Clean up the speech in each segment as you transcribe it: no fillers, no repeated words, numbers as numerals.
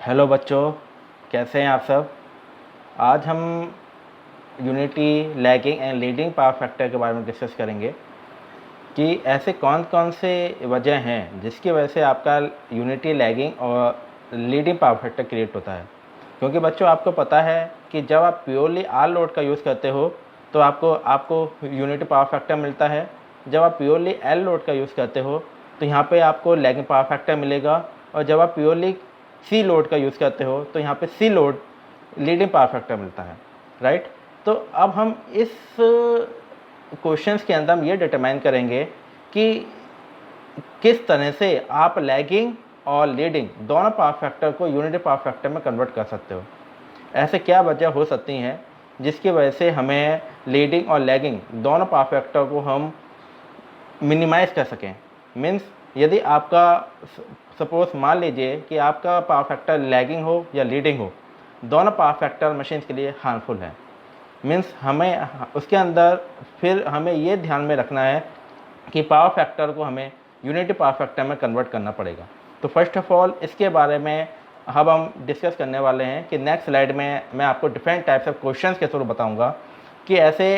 Hello बच्चों, कैसे हैं आप सब। आज हम unity, lagging and leading power factor के बारे में डिस्कस करेंगे कि ऐसे कौन कौन से वजह हैं जिसकी वजह से आपका यूनिटी, लैगिंग और लीडिंग पावर फैक्टर क्रिएट होता है। क्योंकि बच्चों आपको पता है कि जब आप प्योरली आर लोड का यूज़ करते हो तो आपको आपको यूनिटी पावर फैक्टर मिलता है। जब आप प्योरली एल लोड का यूज़ करते हो तो यहाँ पे आपको लैगिंग पावर फैक्टर मिलेगा। और जब आप प्योरली सी लोड का यूज़ करते हो तो यहाँ पे सी लोड लीडिंग पावर फैक्टर मिलता है, राइट। तो अब हम इस क्वेश्चंस के अंदर हम ये डिटरमाइन करेंगे कि किस तरह से आप लैगिंग और लीडिंग दोनों पावर फैक्टर को यूनिटी पावर फैक्टर में कन्वर्ट कर सकते हो। ऐसे क्या वजह हो सकती हैं जिसकी वजह से हमें लीडिंग और लैगिंग दोनों पावर फैक्टर को हम मिनिमाइज़ कर सकें। मीन्स यदि आपका सपोज मान लीजिए कि आपका पावर फैक्टर लैगिंग हो या लीडिंग हो, दोनों पावर फैक्टर मशीन के लिए हार्मफुल है। मीन्स हमें उसके अंदर फिर हमें ये ध्यान में रखना है कि पावर फैक्टर को हमें यूनिटी पावर फैक्टर में कन्वर्ट करना पड़ेगा। तो फर्स्ट ऑफ ऑल इसके बारे में अब हम डिस्कस करने वाले हैं कि नेक्स्ट स्लाइड में मैं आपको डिफरेंट टाइप्स ऑफ क्वेश्चंस के थ्रू बताऊंगा कि ऐसे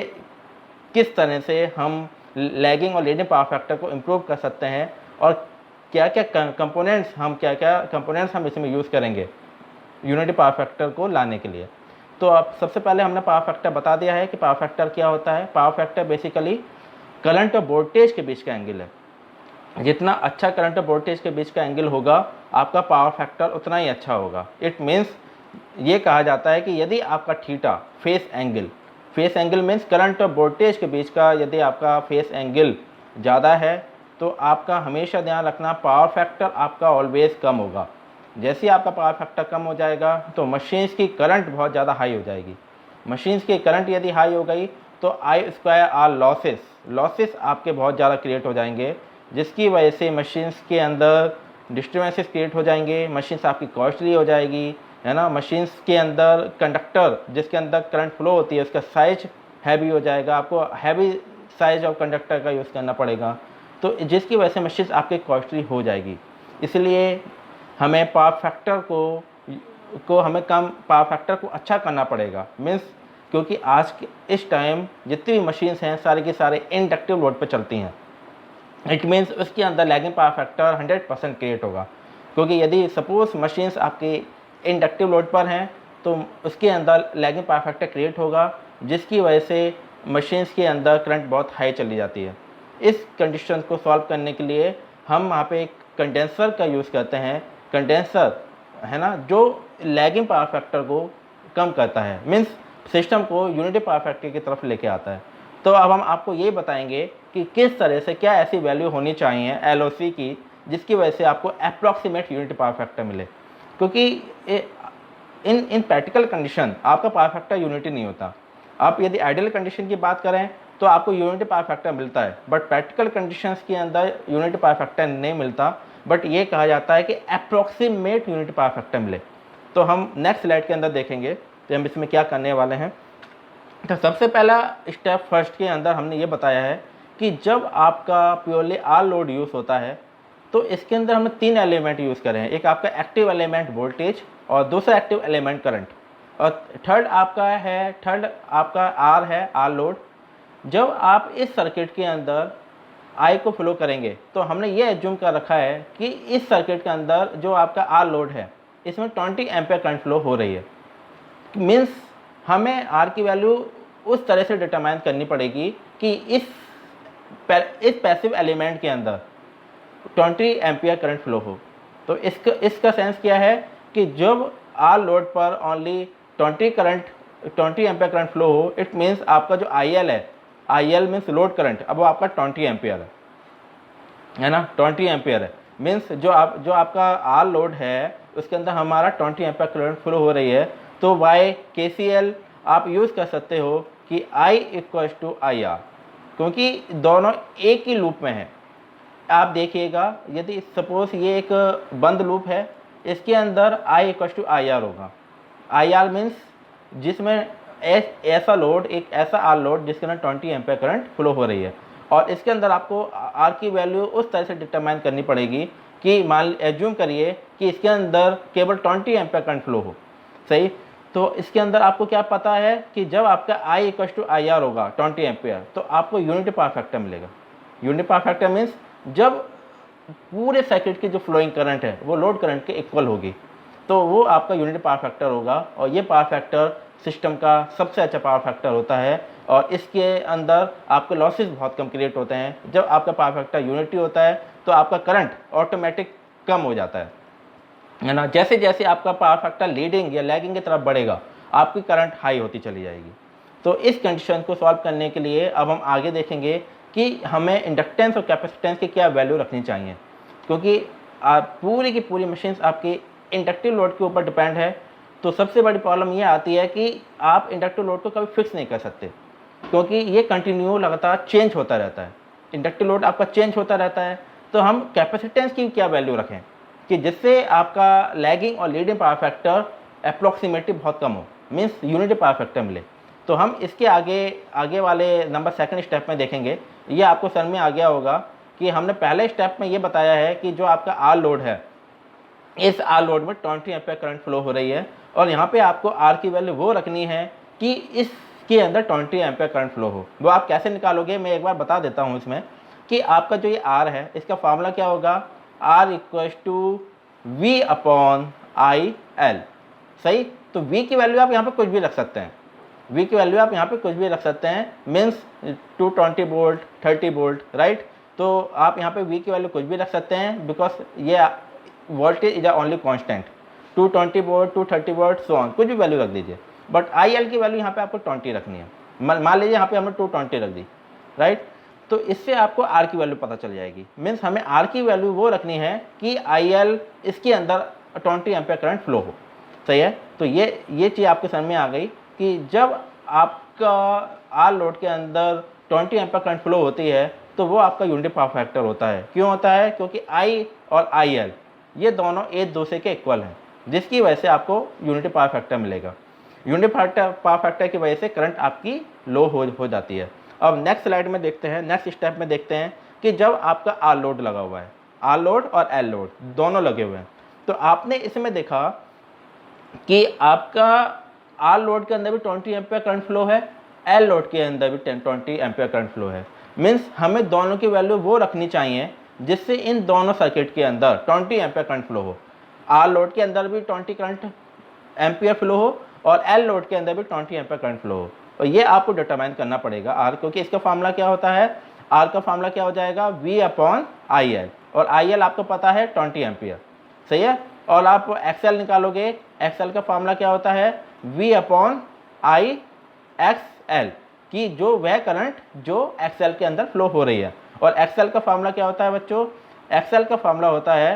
किस तरह से हम लैगिंग और लीडिंग पावर फैक्टर को इम्प्रूव कर सकते हैं और क्या क्या कंपोनेंट्स हम इसमें यूज़ करेंगे यूनिटी पावर फैक्टर को लाने के लिए। तो अब सबसे पहले हमने पावर फैक्टर बता दिया है कि पावर फैक्टर क्या होता है। पावर फैक्टर बेसिकली करंट और वोल्टेज के बीच का एंगल है। जितना अच्छा करंट और वोल्टेज के बीच का एंगल होगा आपका पावर फैक्टर उतना ही अच्छा होगा। इट मीन्स ये कहा जाता है कि यदि आपका theta face angle means current और वोल्टेज के बीच का यदि आपका फेस एंगल ज़्यादा है तो आपका हमेशा ध्यान रखना पावर फैक्टर आपका ऑलवेज कम होगा। जैसे ही आपका पावर फैक्टर कम हो जाएगा तो मशीन्स की करंट बहुत ज़्यादा हाई हो जाएगी। मशीन्स की करंट यदि हाई हो गई तो आई स्क्वायर आर लॉसेस आपके बहुत ज़्यादा क्रिएट हो जाएंगे, जिसकी वजह से मशीन्स के अंदर डिस्टर्बेंसेस क्रिएट हो जाएंगे। मशीन्स आपकी कॉस्टली हो जाएगी, है ना। मशीन्स के अंदर कंडक्टर जिसके अंदर करंट फ्लो होती है उसका साइज हैवी हो जाएगा, आपको हैवी साइज ऑफ कंडक्टर का यूज़ करना पड़ेगा। तो जिसकी वजह से मशीन्स आपकी कॉस्टली हो जाएगी। इसलिए हमें पावर फैक्टर को हमें कम पावर फैक्टर को अच्छा करना पड़ेगा। मीन्स क्योंकि आज के इस टाइम जितनी भी मशीन्स हैं सारे के सारे इंडक्टिव लोड पर चलती हैं। इट मीन्स उसके अंदर लैगिंग पावर फैक्टर 100% क्रिएट होगा। क्योंकि यदि सपोज मशीन्स आपकी इंडक्टिव लोड पर हैं तो उसके अंदर लैगिंग पावर फैक्टर क्रिएट होगा, जिसकी वजह से मशीन्स के अंदर करंट बहुत हाई चली जाती है। इस कंडीशन को सॉल्व करने के लिए हम वहाँ पे एक कंडेंसर का यूज़ करते हैं। कंडेंसर है ना, जो लैगिंग पावर फैक्टर को कम करता है, मीन्स सिस्टम को यूनिटी पावर फैक्टर की तरफ लेके आता है। तो अब हम आपको ये बताएंगे कि किस तरह से क्या ऐसी वैल्यू होनी चाहिए एलओसी की जिसकी वजह से आपको अप्रॉक्सीमेट यूनिटी पावर फैक्टर मिले। क्योंकि इन प्रैक्टिकल कंडीशन आपका पावर फैक्टर यूनिटी नहीं होता। आप यदि आइडियल कंडीशन की बात करें तो आपको यूनिटी पावर फैक्टर मिलता है, बट प्रैक्टिकल कंडीशंस के अंदर यूनिटी पावर फैक्टर नहीं मिलता, बट ये कहा जाता है कि अप्रॉक्सीमेट यूनिटी पावर फैक्टर मिले। तो हम नेक्स्ट स्लाइड के अंदर देखेंगे तो हम इसमें क्या करने वाले हैं। तो सबसे पहला स्टेप फर्स्ट के अंदर हमने ये बताया है कि जब आपका प्योरली आर लोड यूज़ होता है तो इसके अंदर हमने 3 एलिमेंट यूज़ करे हैं। एक आपका एक्टिव एलिमेंट वोल्टेज और दूसरा एक्टिव एलिमेंट करंट और थर्ड आपका आर है, आर लोड। जब आप इस सर्किट के अंदर आई को फ्लो करेंगे तो हमने ये एज्यूम कर रखा है कि इस सर्किट के अंदर जो आपका आर लोड है इसमें 20 एम्पीयर करंट फ्लो हो रही है। मीन्स हमें आर की वैल्यू उस तरह से डिटरमाइन करनी पड़ेगी कि इस पैसिव एलिमेंट के अंदर 20 एम्पीयर करंट फ्लो हो। तो इसका सेंस क्या है कि जब आर लोड पर ओनली 20 एम्पीयर करंट फ्लो हो, इट मीन्स आपका जो IL है, IL मीन्स लोड करंट, अब वो आपका 20 एम्पीयर है ना, 20 एम्पीयर है। मीन्स जो आपका आर लोड है उसके अंदर हमारा 20 एम्पीयर करंट फ्लो हो रही है। तो बाय KCL आप यूज़ कर सकते हो कि I = IR, क्योंकि दोनों एक ही लूप में है। आप देखिएगा यदि सपोज ये एक बंद लूप है, इसके अंदर I = IR होगा। IR मीन्स जिसमें ऐसा लोड, एक ऐसा आर लोड जिसके अंदर 20 एम्पीयर करंट फ्लो हो रही है, और इसके अंदर आपको आर की वैल्यू उस तरह से डिटरमाइन करनी पड़ेगी कि मान एज्यूम करिए कि इसके अंदर केवल 20 एम्पियर करंट फ्लो हो, सही। तो इसके अंदर आपको क्या पता है कि जब आपका I equal to I R होगा 20 एम्पियर, तो आपको यूनिटी पावर फैक्टर मिलेगा। यूनिटी पावर फैक्टर मीन्स जब पूरे सर्किट की जो फ्लोइंग करंट है वो लोड करंट के इक्वल होगी, तो वो आपका यूनिटी पावर फैक्टर होगा। और ये पावर फैक्टर सिस्टम का सबसे अच्छा पावर फैक्टर होता है, और इसके अंदर आपके लॉसेस बहुत कम क्रिएट होते हैं। जब आपका पावर फैक्टर यूनिटी होता है तो आपका करंट ऑटोमेटिक कम हो जाता है ना। जैसे जैसे आपका पावर फैक्टर लीडिंग या लैगिंग की तरफ बढ़ेगा, आपकी करंट हाई होती चली जाएगी। तो इस कंडीशन को सॉल्व करने के लिए अब हम आगे देखेंगे कि हमें इंडक्टेंस और कैपेसिटेंस की क्या वैल्यू रखनी चाहिए, क्योंकि पूरी की पूरी मशीन्स आपकी इंडक्टिव लोड के ऊपर डिपेंड है। तो सबसे बड़ी प्रॉब्लम ये आती है कि आप इंडक्टिव लोड को कभी फिक्स नहीं कर सकते, क्योंकि ये कंटिन्यू लगातार चेंज होता रहता है। इंडक्टिव लोड आपका चेंज होता रहता है। तो हम कैपेसिटेंस की क्या वैल्यू रखें कि जिससे आपका लैगिंग और लीडिंग पावर फैक्टर अप्रॉक्सीमेटली बहुत कम हो, मीन्स यूनिटी पावर फैक्टर मिले। तो हम इसके आगे वाले नंबर सेकंड स्टेप में देखेंगे। ये आपको समझ में आ गया होगा कि हमने पहले स्टेप में ये बताया है कि जो आपका आर लोड है, इस आर लोड में 20 एम्पीयर करंट फ्लो हो रही है, और यहाँ पे आपको आर की वैल्यू वो रखनी है कि इसके अंदर 20 एम्पीयर करंट फ्लो हो। वो आप कैसे निकालोगे, मैं एक बार बता देता हूँ इसमें कि आपका जो ये आर है इसका फार्मूला क्या होगा, R equal to V upon I L, सही। तो वी की वैल्यू आप यहाँ पे कुछ भी रख सकते हैं, वी की वैल्यू आप यहाँ पे कुछ भी रख सकते हैं, मीन्स 220 वोल्ट 30 वोल्ट, राइट। तो आप यहाँ पे वी की वैल्यू कुछ भी रख सकते हैं, बिकॉज ये voltage is only constant, 220 volt 230 volt so on, कुछ भी वैल्यू रख दीजिए। बट आई एल की वैल्यू यहाँ पे आपको 20 रखनी है। मान लीजिए यहाँ पे हमने 220 रख दी, राइट। तो इससे आपको आर की वैल्यू पता चल जाएगी। मीन्स हमें आर की वैल्यू वो रखनी है कि आई एल इसके अंदर 20 एम्पीयर करंट फ्लो हो, सही है। तो ये चीज़ आपके समझ में आ गई कि जब आपका आर लोड के अंदर 20 एम्पीयर करंट फ्लो होती है तो वो आपका यूनिटी पावर फैक्टर होता है। क्यों होता है, क्योंकि आई और आई एल ये दोनों एक दूसरे के इक्वल हैं, जिसकी वजह से आपको यूनिटी पावर फैक्टर मिलेगा। यूनिटी पावर फैक्टर की वजह से करंट आपकी लो हो जाती है। अब नेक्स्ट स्लाइड में देखते हैं, नेक्स्ट स्टेप में देखते हैं कि जब आपका आर लोड लगा हुआ है, आर लोड और एल लोड दोनों लगे हुए हैं, तो आपने इसमें देखा कि आपका आर लोड के अंदर भी 20 एम्पीयर करंट फ्लो है, एल लोड के अंदर भी 20 एम्पीयर करंट फ्लो है। मीन्स हमें दोनों की वैल्यू वो रखनी चाहिए जिससे इन दोनों सर्किट के अंदर 20 एम्पीयर करंट फ्लो हो। आर लोड के अंदर भी 20 करंट एम्पीयर फ्लो हो और एल लोड के अंदर भी 20 एम्पीयर करंट फ्लो हो। और ये आपको डिटरमाइन करना पड़ेगा आर, क्योंकि इसका फार्मूला क्या होता है, आर का फार्मूला क्या हो जाएगा, वी अपॉन आई एल, और आई एल आपको पता है 20 एम्पीयर, सही है। और आप एक्सएल निकालोगे, एक्सएल का फार्मूला क्या होता है, V upon I X L, कि जो वह करंट जो एक्सएल के अंदर फ्लो हो रही है। और एक्सएल का फार्मूला क्या होता है बच्चों, एक्सएल का फार्मूला होता है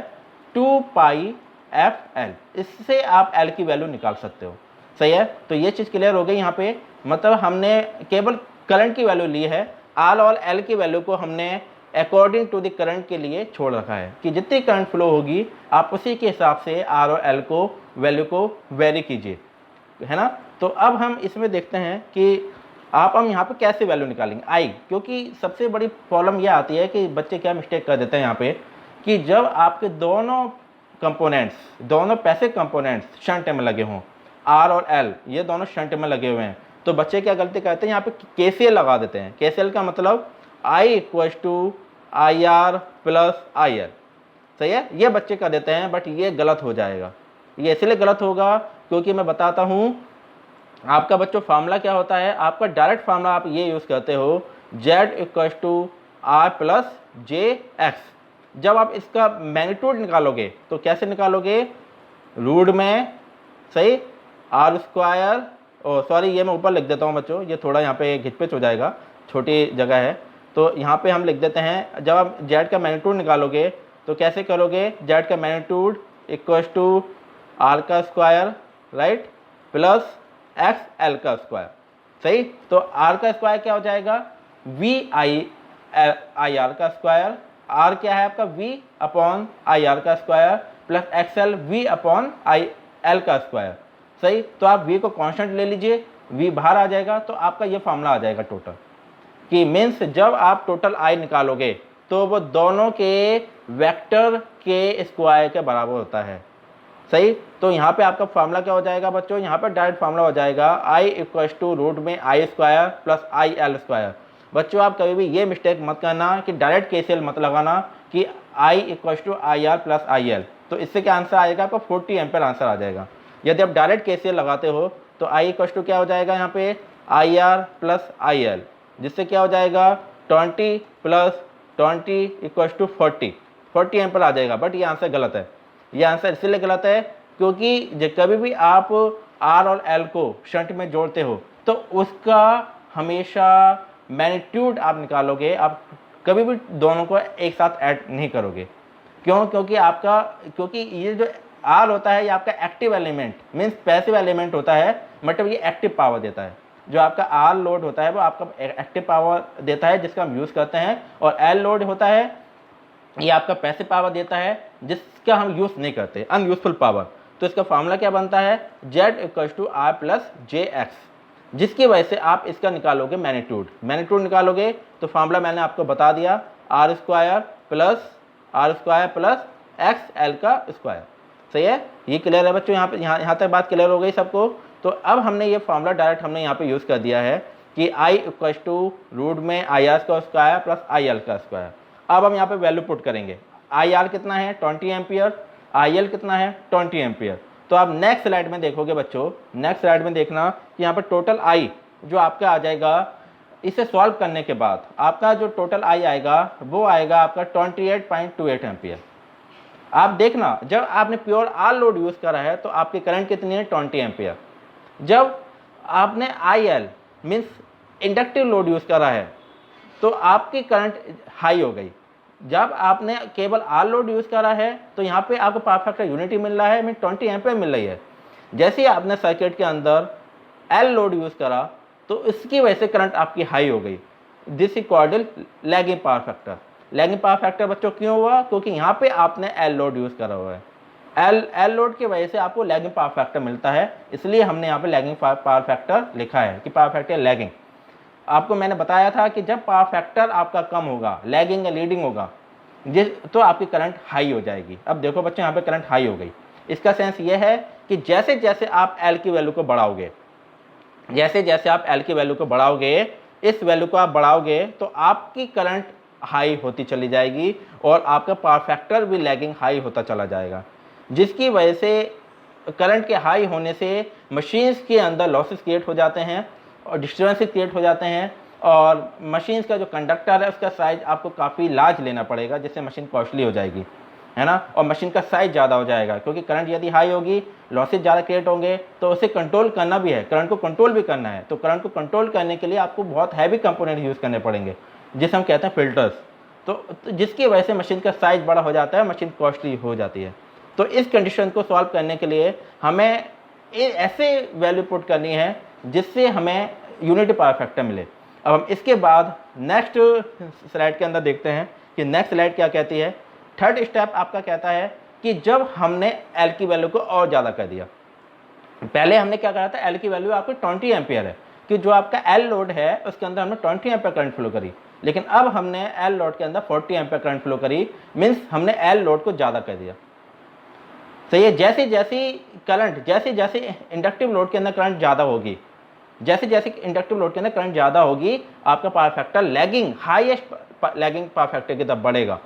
2 पाई एफ एल। इससे आप एल की वैल्यू निकाल सकते हो, सही है। तो ये चीज़ क्लियर हो गई यहाँ पे, मतलब हमने केवल करंट की वैल्यू ली है, आर और एल की वैल्यू को हमने अकॉर्डिंग टू द करंट के लिए छोड़ रखा है कि जितनी करंट फ्लो होगी आप उसी के हिसाब से आर और एल को वैल्यू को वेरी कीजिए, है ना। तो अब हम इसमें देखते हैं कि हम यहाँ पे कैसे वैल्यू निकालेंगे आई, क्योंकि सबसे बड़ी प्रॉब्लम यह आती है कि बच्चे क्या मिस्टेक कर देते हैं यहाँ पे कि जब आपके दोनों कंपोनेंट्स, दोनों पैसिव कंपोनेंट्स शंट में लगे हों, आर और एल ये दोनों शंट में लगे हुए हैं, तो बच्चे क्या गलती करते हैं, यहाँ पे केसीएल लगा देते हैं। केसीएल का मतलब I equal to I R plus I L, सही है, ये बच्चे कर देते हैं। बट ये गलत हो जाएगा। ये इसलिए गलत होगा क्योंकि मैं बताता हूँ आपका बच्चों फार्मूला क्या होता है, आपका डायरेक्ट फार्मूला आप ये यूज़ करते हो Z equal to R plus J X. जब आप इसका मैग्नीट्यूड निकालोगे तो कैसे निकालोगे, रूट में, सही, आर स्क्वायर, ओ सॉरी ये मैं ऊपर लिख देता हूँ बच्चों, ये थोड़ा यहाँ पे घिचपिच हो जाएगा, छोटी जगह है, तो यहाँ पे हम लिख देते हैं। जब आप जेड का मैग्नीट्यूड निकालोगे तो कैसे करोगे, जेड का मैग्नीट्यूड इक्वल टू आर का square, right, plus x L का स्क्वायर, सही। तो आर का स्क्वायर क्या हो जाएगा, वी आई आर का स्क्वायर, आर क्या है आपका वी अपॉन आई आर का square, plus x L V upon I L का स्क्वायर, सही। तो आप वी को कांस्टेंट ले लीजिए, वी बाहर आ जाएगा, तो आपका ये फार्मूला आ जाएगा टोटल, कि मीन्स जब आप टोटल आई निकालोगे तो वो दोनों के वेक्टर के स्क्वायर के बराबर होता है। सही, तो यहाँ पे आपका फार्मूला क्या हो जाएगा बच्चों, यहाँ पे डायरेक्ट फार्मूला हो जाएगा I इक्वल्स टू रूट में I square plus I L square. बच्चों आप कभी भी ये मिस्टेक मत करना कि डायरेक्ट केसीएल मत लगाना कि I equals to I R plus I L, तो इससे क्या आंसर आएगा आपका 40 एम्पेयर आंसर आ जाएगा। यदि आप डायरेक्ट केसीएल लगाते हो तो I इक्वल्स टू क्या हो जाएगा यहाँ पे आई आर प्लस आई एल, जिससे क्या हो जाएगा 20 प्लस 20 इक्वल्स टू 40 एम्पेयर आ जाएगा। बट ये आंसर गलत है। ये आंसर इसलिए गलत है क्योंकि कभी भी आप R और L को शंट में जोड़ते हो तो उसका हमेशा मैग्नीट्यूड आप निकालोगे, आप कभी भी दोनों को एक साथ ऐड नहीं करोगे। क्यों? क्योंकि ये जो R होता है ये आपका active element means passive element होता है, मतलब ये एक्टिव पावर देता है। जो आपका R लोड होता है वो आपका एक्टिव पावर देता है जिसका हम यूज़ करते हैं, और L लोड होता है ये आपका पैसिव पावर देता है जिसका हम यूज़ नहीं करते, अनयूजफुल पावर। तो इसका फार्मूला क्या बनता है Z equals to R plus J X, जिसकी वजह से आप इसका निकालोगे मैग्नीट्यूड निकालोगे तो फार्मूला मैंने आपको बता दिया R square plus x L का स्क्वायर। सही है, ये क्लियर है बच्चों? यहाँ तक बात क्लियर हो गई सबको? तो अब हमने ये फार्मूला डायरेक्ट हमने यहाँ पे यूज़ कर दिया है कि I इक्वल्स टू रूट में आई आर का स्क्वायर प्लस आई एल का स्क्वायर। अब हम यहाँ पे वैल्यू पुट करेंगे। आई आर कितना है 20 एम्पियर, आई एल कितना है 20 एम्पियर। तो आप नेक्स्ट स्लाइड में देखोगे बच्चों, नेक्स्ट स्लाइड में देखना कि यहाँ पर टोटल आई जो आपका आ जाएगा, इसे सॉल्व करने के बाद आपका जो टोटल आई आएगा वो आएगा आपका 28.28 एम्पियर। आप देखना जब आपने प्योर आर लोड यूज़ करा है तो आपकी करंट कितनी है 20 एम्पियर। जब आपने I L means inductive load use करा है तो आपकी करंट हाई हो गई। जब आपने केवल आर लोड यूज़ करा है तो यहाँ पे आपको पावर फैक्टर यूनिटी मिल रहा है, मीन 20 एम्पियर मिल रही है। जैसे ही आपने सर्किट के अंदर एल लोड यूज़ करा तो इसकी वजह से करंट आपकी हाई हो गई। This is called lagging power factor. Lagging power factor बच्चों क्यों हुआ? क्योंकि यहाँ पे आपने एल लोड यूज़ करा हुआ है। एल लोड की वजह से आपको लैगिंग पावर फैक्टर मिलता है, इसलिए हमने यहाँ पे लैगिंग पावर फैक्टर लिखा है कि पावर फैक्टर लैगिंग। आपको मैंने बताया था कि जब पावर फैक्टर आपका कम होगा, लैगिंग या लीडिंग होगा, तो आपकी करंट हाई हो जाएगी। अब देखो बच्चों यहाँ पे करंट हाई हो गई। इसका सेंस ये है कि जैसे जैसे आप एल की वैल्यू को बढ़ाओगे, जैसे जैसे आप एल की वैल्यू को बढ़ाओगे, इस वैल्यू को आप बढ़ाओगे तो आपकी करंट हाई होती चली जाएगी और आपका पावर फैक्टर भी लैगिंग हाई होता चला जाएगा, जिसकी वजह से करंट के हाई होने से मशीन्स के अंदर लॉसेस क्रिएट हो जाते हैं और डिस्टर्बेंसेस क्रिएट हो जाते हैं, और मशीन्स का जो कंडक्टर है उसका साइज आपको काफ़ी लार्ज लेना पड़ेगा, जिससे मशीन कॉस्टली हो जाएगी, है ना। और मशीन का साइज ज़्यादा हो जाएगा क्योंकि करंट यदि हाई होगी, लॉसेज ज़्यादा क्रिएट होंगे, तो उसे कंट्रोल करना भी है, करंट को कंट्रोल भी करना है। तो करंट को कंट्रोल करने के लिए आपको बहुत हैवी कंपोनेंट यूज़ करने पड़ेंगे, जिसे हम कहते हैं फिल्टर्स। तो जिसकी वजह से मशीन का साइज बड़ा हो जाता है, मशीन कॉस्टली हो जाती है। तो इस कंडीशन को सॉल्व करने के लिए हमें ऐसे वैल्यू पुट करनी है जिससे हमें यूनिटी पावर फैक्टर मिले। अब हम इसके बाद नेक्स्ट स्लाइड के अंदर देखते हैं कि नेक्स्ट स्लाइड क्या कहती है। थर्ड स्टेप आपका कहता है कि जब हमने एल की वैल्यू को और ज़्यादा कर दिया, पहले हमने क्या करा था, एल की वैल्यू आपकी 20 एम्पियर है कि जो आपका एल लोड है उसके अंदर हमने 20 एम्पियर करंट फ्लो करी, लेकिन अब हमने एल लोड के अंदर 40 एम्पियर करंट फ्लो करी, मीन्स हमने एल लोड को ज़्यादा कर दिया। सही है, जैसे जैसे इंडक्टिव लोड के अंदर करंट ज़्यादा होगी, जैसे जैसे इंडक्टिव लोड के अंदर करंट ज़्यादा होगी, आपका power factor lagging highest lagging power factor की तरफ बढ़ेगा।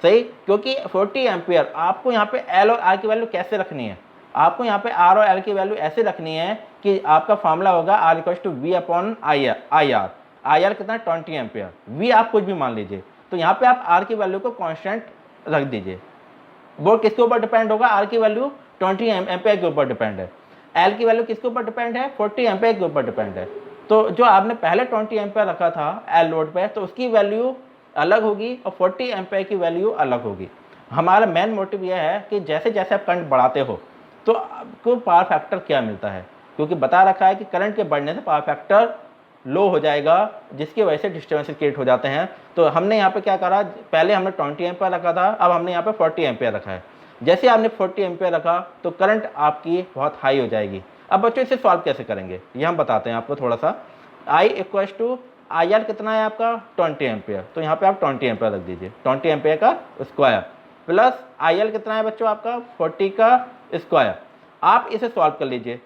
सही, क्योंकि 40 एम्पियर आपको यहाँ पे एल और आर की वैल्यू कैसे रखनी है, आपको यहाँ पे आर और एल की वैल्यू ऐसे रखनी है कि आपका फॉर्मूला होगा R equals to V upon I R. I R कितना 20 एम्पियर, वी आप कुछ भी मान लीजिए। तो यहाँ पे आप आर की वैल्यू को कॉन्स्टेंट रख दीजिए। वो किसके ऊपर डिपेंड होगा, आर की वैल्यू 20 एम्पियर के ऊपर डिपेंड है, एल की वैल्यू किसके ऊपर डिपेंड है, 40 एम्पियर के ऊपर डिपेंड है। तो जो आपने पहले 20 एम्पियर रखा था एल लोड पे, तो उसकी वैल्यू अलग होगी और 40 एम्पियर की वैल्यू अलग होगी। हमारा मेन मोटिव यह है कि जैसे जैसे आप करंट बढ़ाते हो तो आपको पावर फैक्टर क्या मिलता है, क्योंकि बता रखा है कि करंट के बढ़ने से पावर फैक्टर लो हो जाएगा, जिसकी वजह से डिस्टर्बेंसेस क्रिएट हो जाते हैं। तो हमने यहाँ पे क्या करा, पहले हमने 20 एम्पियर रखा था, अब हमने यहाँ पे 40 एम्पियर रखा है। जैसे आपने 40 एम्पियर रखा तो करंट आपकी बहुत हाई हो जाएगी। अब बच्चों इसे सॉल्व कैसे करेंगे ये हम बताते हैं आपको थोड़ा सा। I equals to I R कितना है आपका 20 एम्पियर, तो यहाँ पे आप 20 एम्पियर रख दीजिए, 20 एम्पियर का स्क्वायर। प्लस आई एल कितना है बच्चों आपका 40 का स्क्वायर। आप इसे सॉल्व कर लीजिए।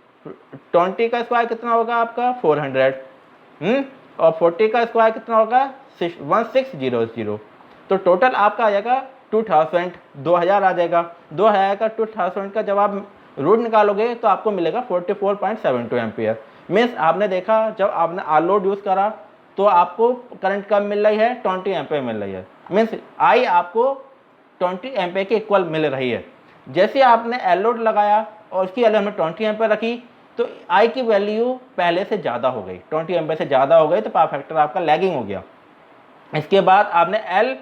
20 का स्क्वायर कितना होगा आपका 400, और 40 का स्क्वायर कितना होगा 1600। तो टोटल आपका आ जाएगा 2000, 2000 आ जाएगा। 2000 का 2000 का जब आप रूट निकालोगे तो आपको मिलेगा 44.72 एम्पियर। मीन्स आपने देखा जब आपने आर लोड यूज़ करा तो आपको करंट कम मिल रही है 20 एम्पियर मिल रही है। मीन्स आई आपको 20 एम्पियर के इक्वल मिल रही है। जैसे आपने एल लोड लगाया और उसकी वैल्यू हमने 20 एम्पियर रखी तो आई की वैल्यू पहले से ज़्यादा हो गई, 20 एम्पियर से ज़्यादा हो गई, तो पावर फैक्टर आपका लैगिंग हो गया। इसके बाद आपने एल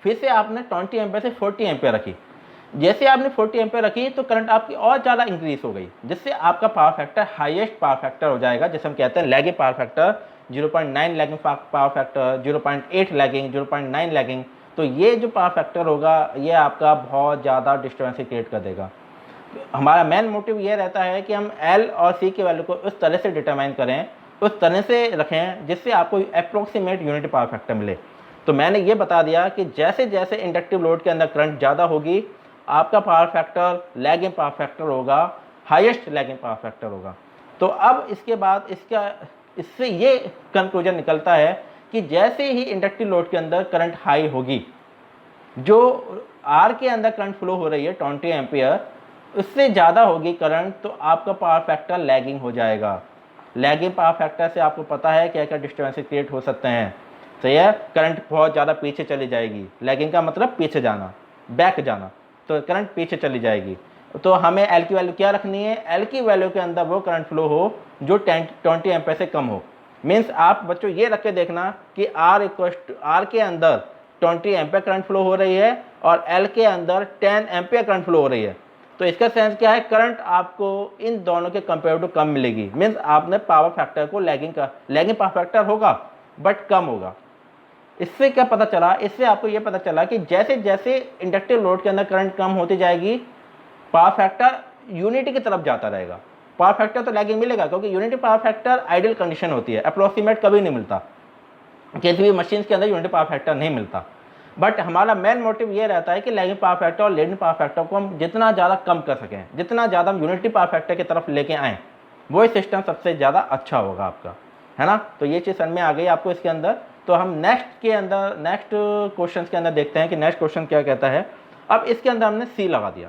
फिर से आपने 20 एम्पियर से 40 एम्पियर रखी। जैसे आपने 40 एम्पियर रखी तो करंट आपकी और ज़्यादा इंक्रीज हो गई, जिससे आपका power factor highest power factor हो जाएगा, जिसे हम कहते हैं lagging power factor. 0.9 lagging power factor, 0.8 lagging, 0.9 lagging. तो ये जो पावर फैक्टर होगा ये आपका बहुत ज़्यादा डिस्टर्बेंस क्रिएट कर देगा। हमारा मेन मोटिव ये रहता है कि हम एल और सी की वैल्यू को उस तरह से डिटरमाइन करें, उस तरह से रखें जिससे आपको अप्रोक्सीमेट यूनिटी पावर फैक्टर मिले। तो मैंने ये बता दिया कि जैसे जैसे इंडक्टिव लोड के अंदर करंट ज़्यादा होगी आपका power factor lagging power factor होगा, हाईएस्ट लैगिंग पावर फैक्टर होगा। तो अब इसके बाद इससे ये कंक्लूजन निकलता है कि जैसे ही इंडक्टिव लोड के अंदर करंट हाई होगी, जो आर के अंदर करंट फ्लो हो रही है 20 एम्पियर, उससे ज़्यादा होगी करंट तो आपका पावर फैक्टर लैगिंग हो जाएगा। लैगिंग पावर फैक्टर से आपको पता है क्या क्या डिस्टर्बेंस क्रिएट हो सकते हैं। सही है, करंट बहुत ज़्यादा पीछे चली जाएगी। लैगिंग का मतलब पीछे जाना, बैक जाना, तो करंट पीछे चली जाएगी। तो हमें एल की वैल्यू क्या रखनी है, एल की वैल्यू के अंदर वो करंट फ्लो हो जो 20 एम्पियर से कम हो। मीन्स आप बच्चों ये रख के देखना कि आर के अंदर 20 एम्पियर करंट फ्लो हो रही है और एल के अंदर 10 एम्पियर करंट फ्लो हो रही है। तो इसका सेंस क्या है, करंट आपको इन दोनों के कंपेरेटिव कम मिलेगी। मीन्स आपने पावर फैक्टर को लैगिंग पावर फैक्टर होगा बट कम होगा। इससे क्या पता चला, इससे आपको यह पता चला कि जैसे जैसे इंडक्टिव लोड के अंदर करंट कम होती जाएगी पावर फैक्टर यूनिटी की तरफ जाता रहेगा। पावर फैक्टर तो लैगिंग मिलेगा क्योंकि unity power factor ideal condition होती है, अप्रोक्सीमेट कभी नहीं मिलता, किसी भी मशीन के अंदर यूनिटी पावर फैक्टर नहीं मिलता। बट हमारा मेन मोटिव ये रहता है कि लैगिंग पावर फैक्टर और लीडिंग पावर फैक्टर को हम जितना ज़्यादा कम कर सकें, जितना ज़्यादा हम यूनिटी पावर फैक्टर की तरफ लेके आएँ, वही सिस्टम सबसे ज़्यादा अच्छा होगा आपका, है ना। तो ये चीज़ समझ में आ गई आपको इसके अंदर। तो हम नेक्स्ट क्वेश्चन के अंदर देखते हैं कि नेक्स्ट क्वेश्चन क्या कहता है। अब इसके अंदर हमने सी लगा दिया,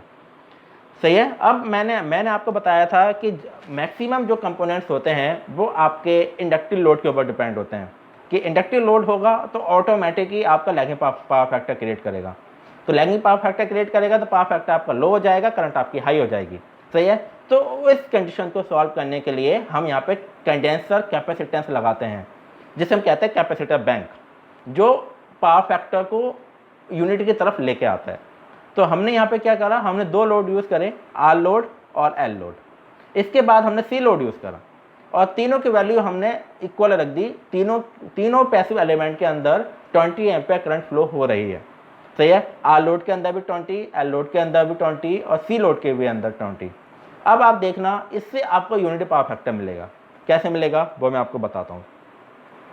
सही है। अब मैंने आपको बताया था कि मैक्सिमम जो कंपोनेंट्स होते हैं वो आपके इंडक्टिव लोड के ऊपर डिपेंड होते हैं, कि इंडक्टिव लोड होगा तो ऑटोमेटिकली आपका लैगिंग पावर फैक्टर क्रिएट करेगा। तो लैगिंग पावर फैक्टर क्रिएट करेगा तो पावर फैक्टर आपका लो हो जाएगा, करंट आपकी हाई हो जाएगी, सही है। तो इस कंडीशन को सॉल्व करने के लिए हम यहाँ पे कंडेंसर कैपेसिटेंस लगाते हैं, जिसे हम कहते हैं कैपेसिटर बैंक, जो पावर फैक्टर को यूनिटी की तरफ लेके आता है। तो हमने यहाँ पे क्या करा, हमने दो लोड यूज़ करे, आर लोड और एल लोड। इसके बाद हमने सी लोड यूज़ करा और तीनों की वैल्यू हमने इक्वल रख दी। तीनों पैसिव एलिमेंट के अंदर 20 एम्पियर करंट फ्लो हो रही है, सही है। आर लोड के अंदर भी 20, एल लोड के अंदर भी 20 और सी लोड के भी अंदर 20। अब आप देखना इससे आपको यूनिटी पावर फैक्टर मिलेगा। कैसे मिलेगा वो मैं आपको बताता हूँ।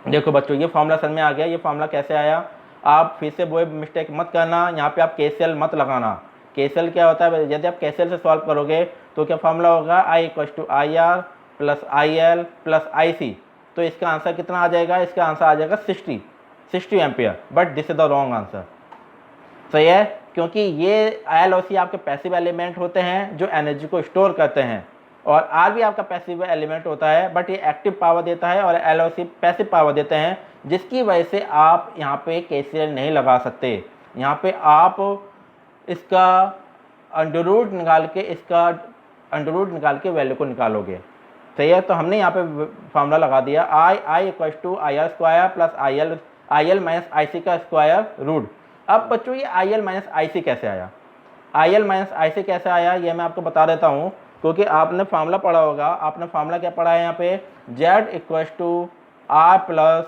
देखो बच्चों ये फॉर्मूला समझ में आ गया। ये फॉर्मूला कैसे आया, आप फिर से वो मिस्टेक मत करना, यहाँ पे आप केसीएल मत लगाना। केसीएल क्या होता है, यदि आप केसीएल से सॉल्व करोगे तो क्या फॉर्मूला होगा, I = IR plus IL plus IC। तो इसका आंसर कितना आ जाएगा, इसका आंसर आ जाएगा 60 ampere. But this is the wrong answer, सही है, क्योंकि ये एल और सी आपके पैसिव एलिमेंट होते हैं जो एनर्जी को स्टोर करते हैं, और आर भी आपका पैसिव एलिमेंट होता है बट ये एक्टिव पावर देता है, और एल और सी पैसिव पावर देते हैं, जिसकी वजह से आप यहाँ पे केसीएल नहीं लगा सकते। यहाँ पे आप इसका अंडर रूट निकाल के वैल्यू को निकालोगे, सही है। तो हमने यहाँ पे फॉर्मूला लगा दिया, I = IR² plus IL minus IC का स्क्वायर रूट। अब बच्चों ये IL माइनस IC कैसे आया, IL माइनस IC कैसे आया ये मैं आपको बता देता हूँ, क्योंकि आपने फार्मूला पढ़ा होगा। आपने फार्मूला क्या पढ़ा है यहाँ पे, Z = R प्लस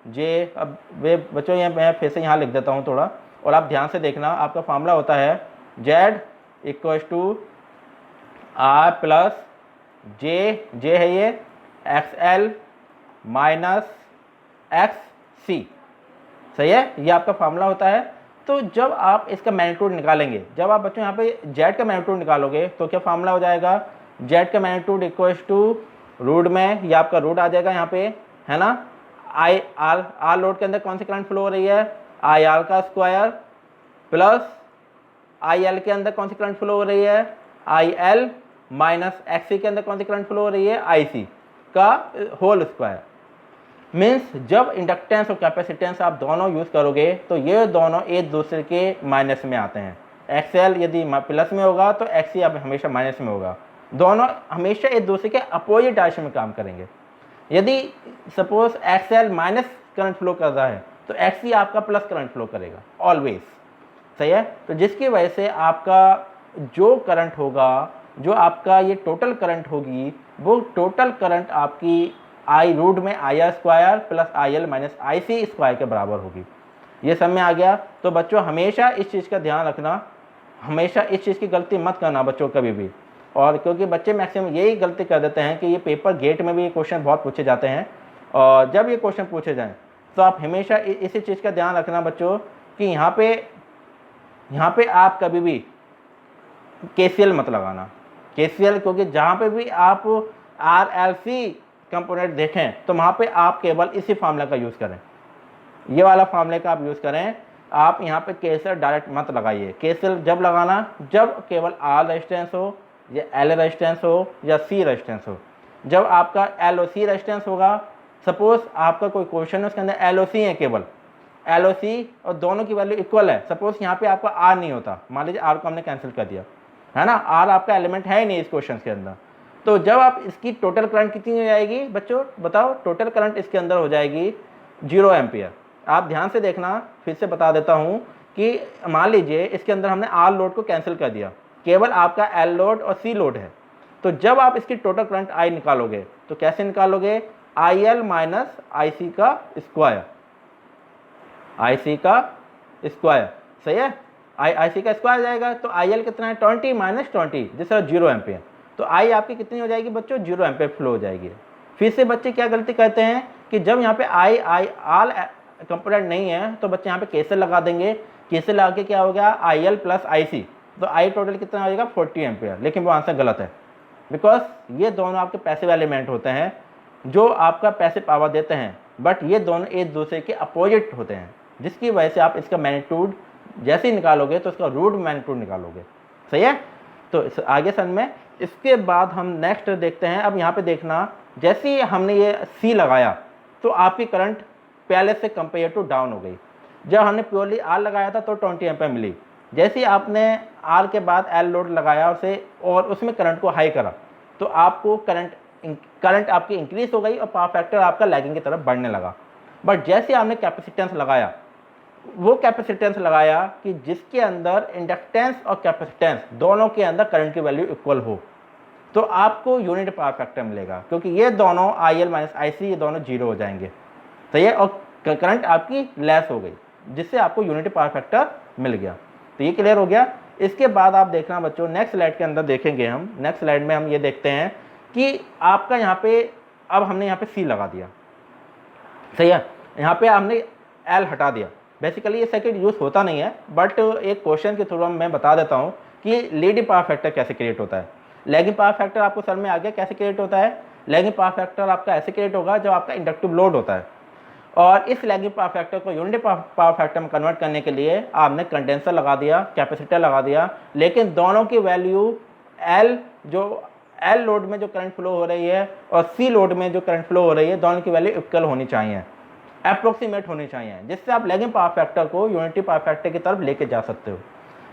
J। अब वे बच्चों ये मैं फिर से यहाँ लिख देता हूँ थोड़ा, और आप ध्यान से देखना। आपका फार्मूला होता है Z = R प्लस J है ये XL माइनस XC, सही है, ये आपका फार्मूला होता है। तो जब आप इसका मैग्नीट्यूड निकालेंगे, जब आप बच्चों यहाँ पे जेड का मैग्नीट्यूड निकालोगे तो क्या फार्मूला हो जाएगा, जेड का मैग्नीट्यूड इक्वल्स टू रूट में, ये आपका रूट आ जाएगा यहाँ पे, है ना, आई आर लोड के अंदर कौन सी करंट फ्लो हो रही है, आई आर का स्क्वायर प्लस आई एल के अंदर कौन सी करंट फ्लो हो रही है, आई एल माइनस एक्सी के अंदर कौन सी करंट फ्लो हो रही है, आई सी का होल स्क्वायर। मीन्स जब इंडक्टेंस और कैपेसिटेंस आप दोनों यूज़ करोगे तो ये दोनों एक दूसरे के माइनस में आते हैं। एक्सएल यदि प्लस में होगा तो एक्सी अब हमेशा माइनस में होगा, दोनों हमेशा एक दूसरे के अपोजिट डायरेक्शन में काम करेंगे। यदि suppose XL minus current flow कर रहा है तो एक्सी आपका प्लस करंट फ्लो करेगा ऑलवेज, सही है। तो जिसकी वजह से आपका जो करंट होगा, जो आपका ये टोटल करंट होगी, वो टोटल करंट आपकी आई रूट में I R square plus I L minus I C square के बराबर होगी। ये सब में आ गया। तो बच्चों हमेशा इस चीज़ का ध्यान रखना, हमेशा इस चीज़ की गलती मत करना बच्चों कभी भी। और क्योंकि बच्चे मैक्सिमम यही गलती कर देते हैं कि ये पेपर गेट में भी ये क्वेश्चन बहुत पूछे जाते हैं, और जब ये क्वेश्चन पूछे जाएँ तो आप हमेशा इसी चीज़ का ध्यान रखना बच्चों कि यहाँ पे आप कभी भी केसीएल मत लगाना, केसीएल, क्योंकि जहाँ पे भी आप आर एल सी कंपोनेंट देखें तो वहाँ पे आप केवल इसी फार्मूला का यूज़ करें, ये वाला फार्मूले का आप यूज़ करें। आप यहाँ पे केसीएल डायरेक्ट मत लगाइए। केसीएल जब लगाना जब केवल आर रेजिस्टेंस हो या एल रेजिस्टेंस हो या सी रेजिस्टेंस हो। जब आपका एल ओ सी रेजिस्टेंस होगा, सपोज आपका कोई क्वेश्चन है उसके अंदर एल ओ सी है, केवल एल ओ सी और दोनों की वैल्यू इक्वल है, सपोज यहाँ पे आपका आर नहीं होता, मान लीजिए आर को हमने कैंसिल कर दिया, है ना, आर आपका एलिमेंट है ही नहीं इस क्वेश्चन के अंदर, तो जब आप इसकी टोटल करंट कितनी हो जाएगी बच्चों बताओ, टोटल करंट इसके अंदर हो जाएगी 0 एम्पियर। आप ध्यान से देखना, फिर से बता देता हूँ कि मान लीजिए इसके अंदर हमने आर लोड को कैंसिल कर दिया, केवल आपका एल लोड और सी लोड है, तो जब आप इसकी टोटल करंट आई निकालोगे तो कैसे निकालोगे, आई एल माइनस आई सी का स्क्वायर, आई सी का स्क्वायर, सही है, आई सी का स्क्वायर जाएगा तो आई एल कितना है 20 माइनस 20 जिस तरह 0 एम्पियर, तो आई आपकी कितनी हो जाएगी बच्चों 0 एम्पियर फ्लो हो जाएगी। फिर से बच्चे क्या गलती करते हैं कि जब यहाँ पे आई आल कंपोनेंट नहीं है तो बच्चे यहाँ पे केसीएल लगा देंगे, केसीएल लगा के क्या हो गया आई एल प्लस आई सी, तो आई टोटल कितना हो जाएगा 40 एम्पियर, लेकिन वो आंसर गलत है, बिकॉज ये दोनों आपके पैसिव एलिमेंट होते हैं जो आपका पैसिव पावर देते हैं, बट ये दोनों एक दूसरे के अपोजिट होते हैं, जिसकी वजह से आप इसका मैग्नीट्यूड जैसे ही निकालोगे तो इसका रूट मैग्नीट्यूड निकालोगे, सही है। तो आगे सन में इसके बाद हम नेक्स्ट देखते हैं। अब यहाँ पे देखना, जैसे ही हमने ये सी लगाया तो आपकी करंट पहले से कंपेयर टू डाउन हो गई। जब हमने प्योरली आर लगाया था तो 20 एम्पियर मिली, जैसे ही आपने आर के बाद एल लोड लगाया उसे और उसमें करंट को हाई करा तो आपको करंट आपकी इंक्रीज हो गई और पावर फैक्टर आपका लैगिंग की तरफ बढ़ने लगा। बट जैसे आपने कैपेसिटेंस लगाया, वो कैपेसिटेंस लगाया कि जिसके अंदर इंडक्टेंस और कैपेसिटेंस दोनों के अंदर करंट की वैल्यू इक्वल हो, तो आपको यूनिट पावर फैक्टर मिलेगा, क्योंकि ये दोनों आई एल माइनस आई सी ये दोनों 0 हो जाएंगे, सही है, और करंट आपकी लेस हो गई, जिससे आपको यूनिट पावर फैक्टर मिल गया। तो ये क्लियर हो गया। इसके बाद आप देखना बच्चों, नेक्स्ट स्लाइड के अंदर देखेंगे हम, नेक्स्ट स्लाइड में हम ये देखते हैं कि आपका यहाँ पे अब हमने यहाँ पे सी लगा दिया, सही है, यहाँ पे हमने एल हटा दिया। बेसिकली ये सर्किट यूज़ होता नहीं है, बट एक क्वेश्चन के थ्रू मैं बता देता हूँ कि लीडिंग पावर फैक्टर कैसे क्रिएट होता है। लैगिंग पावर फैक्टर आपको सर में आ गया कैसे क्रिएट होता है। लैगिंग पावर फैक्टर आपका ऐसे क्रिएट होगा जब आपका इंडक्टिव लोड होता है, और इस लैगिंग पावर फैक्टर को यूनिट पावर फैक्टर में कन्वर्ट करने के लिए आपने कंडेंसर लगा दिया, कैपेसिटर लगा दिया, लेकिन दोनों की वैल्यू एल जो एल लोड में जो करंट फ्लो हो रही है और सी लोड में जो करंट फ्लो हो रही है, दोनों की वैल्यू इक्वल होनी चाहिए, अप्रोक्सीमेट होनी चाहिए, जिससे आप लैगिंग पावर फैक्टर को यूनिटी पावर फैक्टर की तरफ लेके जा सकते हो।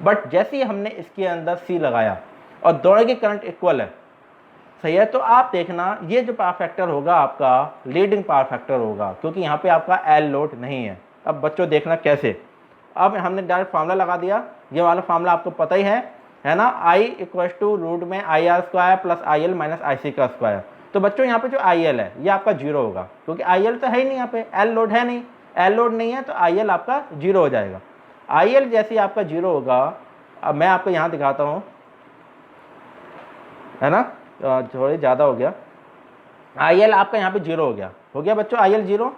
बट जैसे ही हमने इसके अंदर सी लगाया और दोनों की करंट इक्वल है, सही है, तो आप देखना ये जो पावर फैक्टर होगा आपका लीडिंग पावर फैक्टर होगा, क्योंकि यहाँ पे आपका एल लोड नहीं है। अब बच्चों देखना कैसे, अब हमने डायरेक्ट फार्मूला लगा दिया, ये वाला फार्मूला आपको पता ही है ना, आई इक्वल टू रूट में I R square plus I L minus I C का स्क्वायर। तो बच्चों यहाँ पे जो आई एल है ये आपका 0 होगा, क्योंकि आई एल तो है ही नहीं, यहाँ पे एल लोड है नहीं, एल लोड नहीं है तो आई एल आपका 0 हो जाएगा। आई एल जैसे ही आपका 0 होगा, अब मैं आपको यहाँ दिखाता हूँ, है ना, थोड़ी ज़्यादा हो गया, आई एल आपका यहाँ पे 0 हो गया बच्चों, आई एल 0।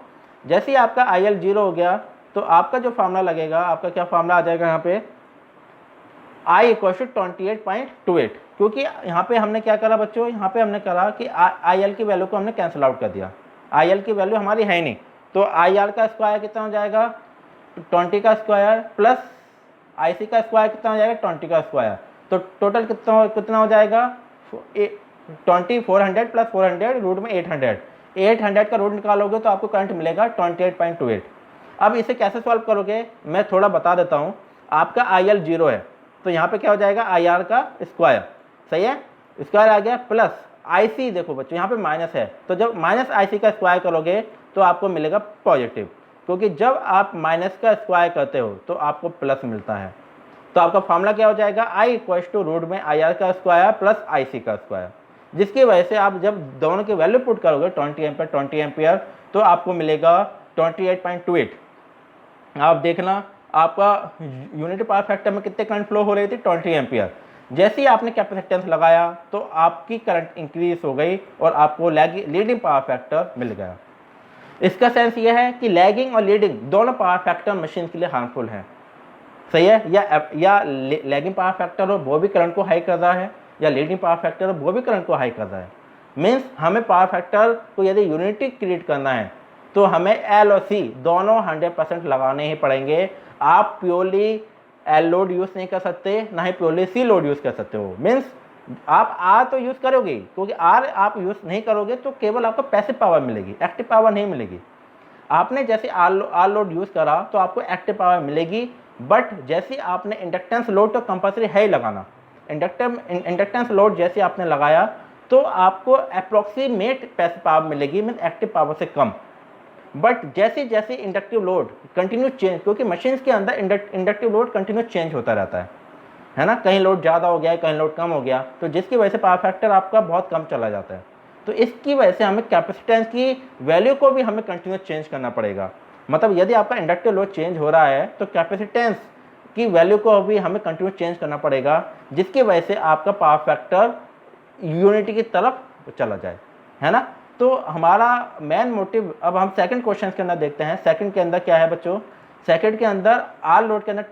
जैसे ही आपका आई एल 0 हो गया तो आपका जो फार्मूला लगेगा, आपका क्या फार्मूला आ जाएगा यहाँ पे, I इक्वल टू 28.28, क्योंकि यहाँ पे हमने क्या करा बच्चों, यहाँ पे हमने करा कि IL की वैल्यू को हमने कैंसिल आउट कर दिया, IL की वैल्यू हमारी है नहीं, तो IR का स्क्वायर कितना हो जाएगा 20 का स्क्वायर प्लस IC का स्क्वायर कितना हो जाएगा 20 का स्क्वायर, तो टोटल कितना हो जाएगा 400 प्लस 400 रूट में 800 का रूट निकालोगे तो आपको करंट मिलेगा 28.28। अब इसे कैसे सॉल्व करोगे मैं थोड़ा बता देता हूँ। आपका IL 0 है तो यहाँ पे क्या हो जाएगा IR का स्क्वायर, सही है, स्क्वायर आ गया, प्लस IC, देखो बच्चों यहाँ पे माइनस है, तो जब माइनस IC का स्क्वायर करोगे तो आपको मिलेगा पॉजिटिव, क्योंकि जब आप माइनस का स्क्वायर करते हो तो आपको प्लस मिलता है। तो आपका फॉर्मूला क्या हो जाएगा, I इक्वल टू रूट में IR का स्क्वायर प्लस IC का स्क्वायर, जिसकी वजह से आप जब दोनों की वैल्यू पुट करोगे 20 एम्पियर तो आपको मिलेगा 28.28। आप देखना आपका यूनिटी पावर फैक्टर में कितने करंट फ्लो हो रही थी 20 एम्पियर। जैसे ही आपने कैपेसिटेंस लगाया तो आपकी करंट इंक्रीज हो गई और आपको लीडिंग पावर फैक्टर मिल गया। इसका सेंस यह है कि लैगिंग और लीडिंग दोनों पावर फैक्टर मशीन के लिए हार्मफुल हैं, सही है, या लैगिंग पावर फैक्टर हो वो भी करंट को हाई कर रहा है, या लीडिंग पावर फैक्टर हो वो भी करंट को हाई कर रहा है। मीन्स हमें पावर फैक्टर को यदि यूनिटी क्रिएट करना है तो हमें L और C दोनों 100% लगाने ही पड़ेंगे। आप प्योरली L लोड यूज़ नहीं कर सकते, ना ही प्योरली C लोड यूज़ कर सकते हो। मीन्स आप R तो यूज़ करोगे, क्योंकि R आप यूज़ नहीं करोगे तो केवल आपको पैसिव पावर मिलेगी, एक्टिव पावर नहीं मिलेगी। आपने जैसे R लोड यूज़ करा तो आपको एक्टिव पावर मिलेगी, बट जैसे आपने इंडक्टेंस लोड तो कंपल्सरी है ही लगाना। इंडक्टेंस लोड जैसे आपने लगाया तो आपको अप्रोक्सीमेट पैसिव पावर मिलेगी, मीन एक्टिव पावर से कम। बट जैसे जैसे इंडक्टिव लोड कंटिन्यू चेंज, क्योंकि मशीन्स के अंदर इंडक्टिव लोड कंटिन्यू चेंज होता रहता है ना, कहीं लोड ज़्यादा हो गया कहीं लोड कम हो गया, तो जिसकी वजह से पावर फैक्टर आपका बहुत कम चला जाता है। तो इसकी वजह से हमें कैपेसिटेंस की वैल्यू को भी हमें कंटिन्यू चेंज करना पड़ेगा। मतलब यदि आपका इंडक्टिव लोड चेंज हो रहा है तो कैपेसिटेंस की वैल्यू को भी हमें कंटिन्यू चेंज करना पड़ेगा, जिसकी वजह से आपका पावर फैक्टर यूनिटी की तरफ चला जाए, है ना। तो हमारा मेन मोटिव, अब हम सेकंड क्वेश्चन के अंदर देखते हैं। सेकंड के अंदर क्या है बच्चों, सेकंड के अंदर आर लोड के अंदर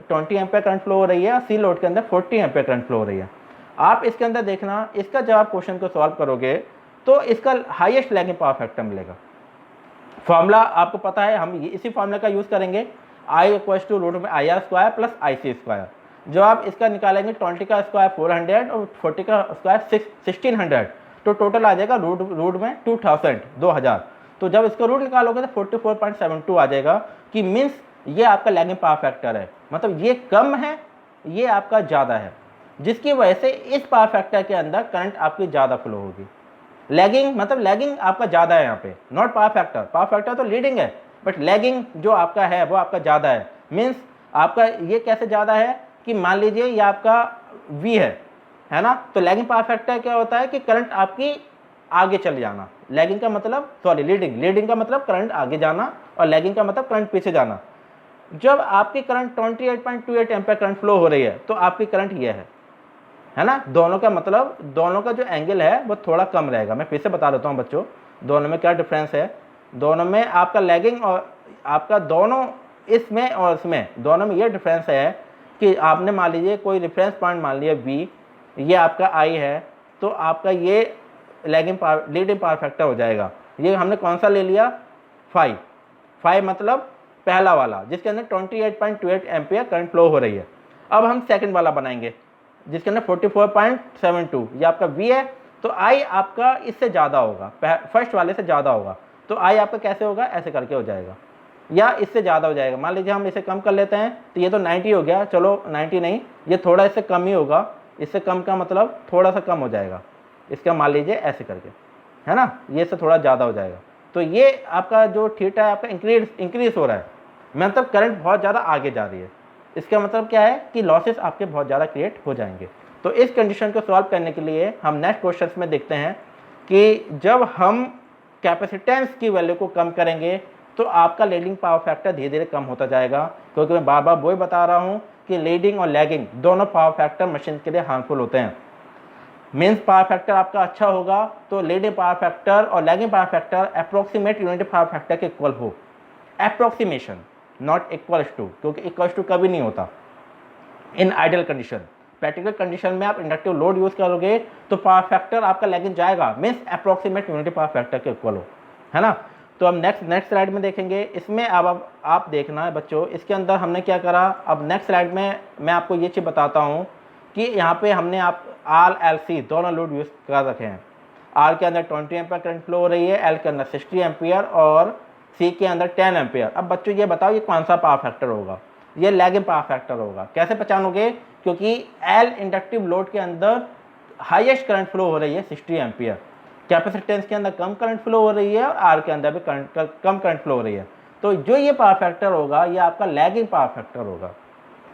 20 एम्पीयर करंट फ्लो हो रही है, सी लोड के अंदर 40 एम्पीयर करंट फ्लो हो रही है। आप इसके अंदर देखना, इसका जब आप क्वेश्चन को सॉल्व करोगे तो इसका हाईएस्ट लैगिंग पावर फैक्टर मिलेगा। फॉर्मूला आपको पता है, हम इसी फॉर्मूला का यूज़ करेंगे, I इक्वल टू रूट में IR square plus IC square. जो आप इसका निकालेंगे 20 का स्क्वायर 400 और 40 का स्क्वायर 1600, तो टोटल आ जाएगा रूट में 2000। तो जब इसका रूट निकालोगे तो 44.72 आ जाएगा, कि मीन्स ये आपका लैगिंग पावर फैक्टर है, मतलब ये कम है ये आपका ज़्यादा है, जिसकी वजह से इस पावर फैक्टर के अंदर करंट आपकी ज़्यादा फ्लो होगी। लैगिंग मतलब लैगिंग आपका ज़्यादा है यहाँ पे, नॉट पावर फैक्टर तो लीडिंग है, बट लैगिंग जो आपका है वो आपका ज़्यादा है। मीन्स आपका ये कैसे ज़्यादा है कि मान लीजिए ये आपका V है ना, तो लैगिंग पावर फैक्टर क्या होता है कि करंट आपकी आगे चले जाना। लैगिंग का मतलब लीडिंग का मतलब करंट आगे जाना और लैगिंग का मतलब करंट पीछे जाना। जब आपकी करंट 28.28 एम्पीयर करंट फ्लो हो रही है तो आपकी करंट ये है ना, दोनों का मतलब दोनों का जो एंगल है वो थोड़ा कम रहेगा। मैं फिर से बता देता हूँ बच्चों, दोनों में क्या डिफरेंस है। दोनों में आपका लैगिंग और आपका दोनों इसमें और इसमें दोनों में ये डिफरेंस है कि आपने मान लीजिए कोई रेफरेंस पॉइंट मान लिया V, ये आपका I है, तो आपका ये लीडिंग पावर फैक्टर हो जाएगा। ये हमने कौन सा ले लिया 5 मतलब पहला वाला, जिसके अंदर 28.28 एम्पीयर करंट फ्लो हो रही है। अब हम सेकंड वाला बनाएंगे जिसके अंदर 44.72, ये आपका V है, तो I आपका इससे ज़्यादा होगा, फर्स्ट वाले से ज़्यादा होगा। तो I आपका कैसे होगा, ऐसे करके हो जाएगा, या इससे ज़्यादा हो जाएगा। मान लीजिए हम इसे कम कर लेते हैं, तो ये तो 90 हो गया, चलो 90 नहीं, ये थोड़ा इससे कम ही होगा। इससे कम का मतलब थोड़ा सा कम हो जाएगा, इसका मान लीजिए ऐसे करके, है ना, ये से थोड़ा ज़्यादा हो जाएगा। तो ये आपका जो थीटा है आपका इंक्रीज हो रहा है, मतलब करंट बहुत ज़्यादा आगे जा रही है। इसका मतलब क्या है कि लॉसेस आपके बहुत ज़्यादा क्रिएट हो जाएंगे। तो इस कंडीशन को सॉल्व करने के लिए हम नेक्स्ट क्वेश्चन में देखते हैं कि जब हम कैपेसिटेंस की वैल्यू को कम करेंगे तो आपका लीडिंग पावर फैक्टर धीरे धीरे कम होता जाएगा, क्योंकि मैं बार बार वही बता रहा हूँ कि लीडिंग और लैगिंग दोनों पावर फैक्टर मशीन के लिए हार्मफुल होते हैं। मीन्स पावर फैक्टर आपका अच्छा होगा तो लीडिंग पावर फैक्टर और lagging power factor approximate unity power factor के इक्वल हो, अप्रोक्सीमेशन, नॉट इक्वल्स टू, क्योंकि इक्वल्स टू कभी नहीं होता in ideal condition. Practical condition में आप इंडक्टिव लोड यूज़ करोगे तो पावर फैक्टर आपका लैगिंग जाएगा, means approximate unity power factor के इक्वल हो, है ना। तो अब नेक्स्ट स्लाइड में देखेंगे। इसमें अब आप देखना है बच्चों, इसके अंदर हमने क्या करा। अब नेक्स्ट स्लाइड में मैं आपको ये चीज़ बताता हूँ कि यहाँ पे हमने आप आर एल सी दोनों लोड यूज़ कर रखे हैं। आर के अंदर 20 एम्पियर करंट फ्लो हो रही है, एल के अंदर 60 एम्पियर और सी के अंदर 10 एम्पियर। अब बच्चों ये बताओ ये कौन सा पावर फैक्टर होगा, ये लैगिंग पावर फैक्टर होगा। कैसे पहचानोगे, क्योंकि एल इंडक्टिव लोड के अंदर हाईएस्ट करंट फ्लो हो रही है 60 एम्पियर, कैपेसिटेंस के अंदर कम करंट फ्लो हो रही है और आर के अंदर भी कम करंट फ्लो हो रही है। तो जो ये पावर फैक्टर होगा ये आपका लैगिंग पावर फैक्टर होगा,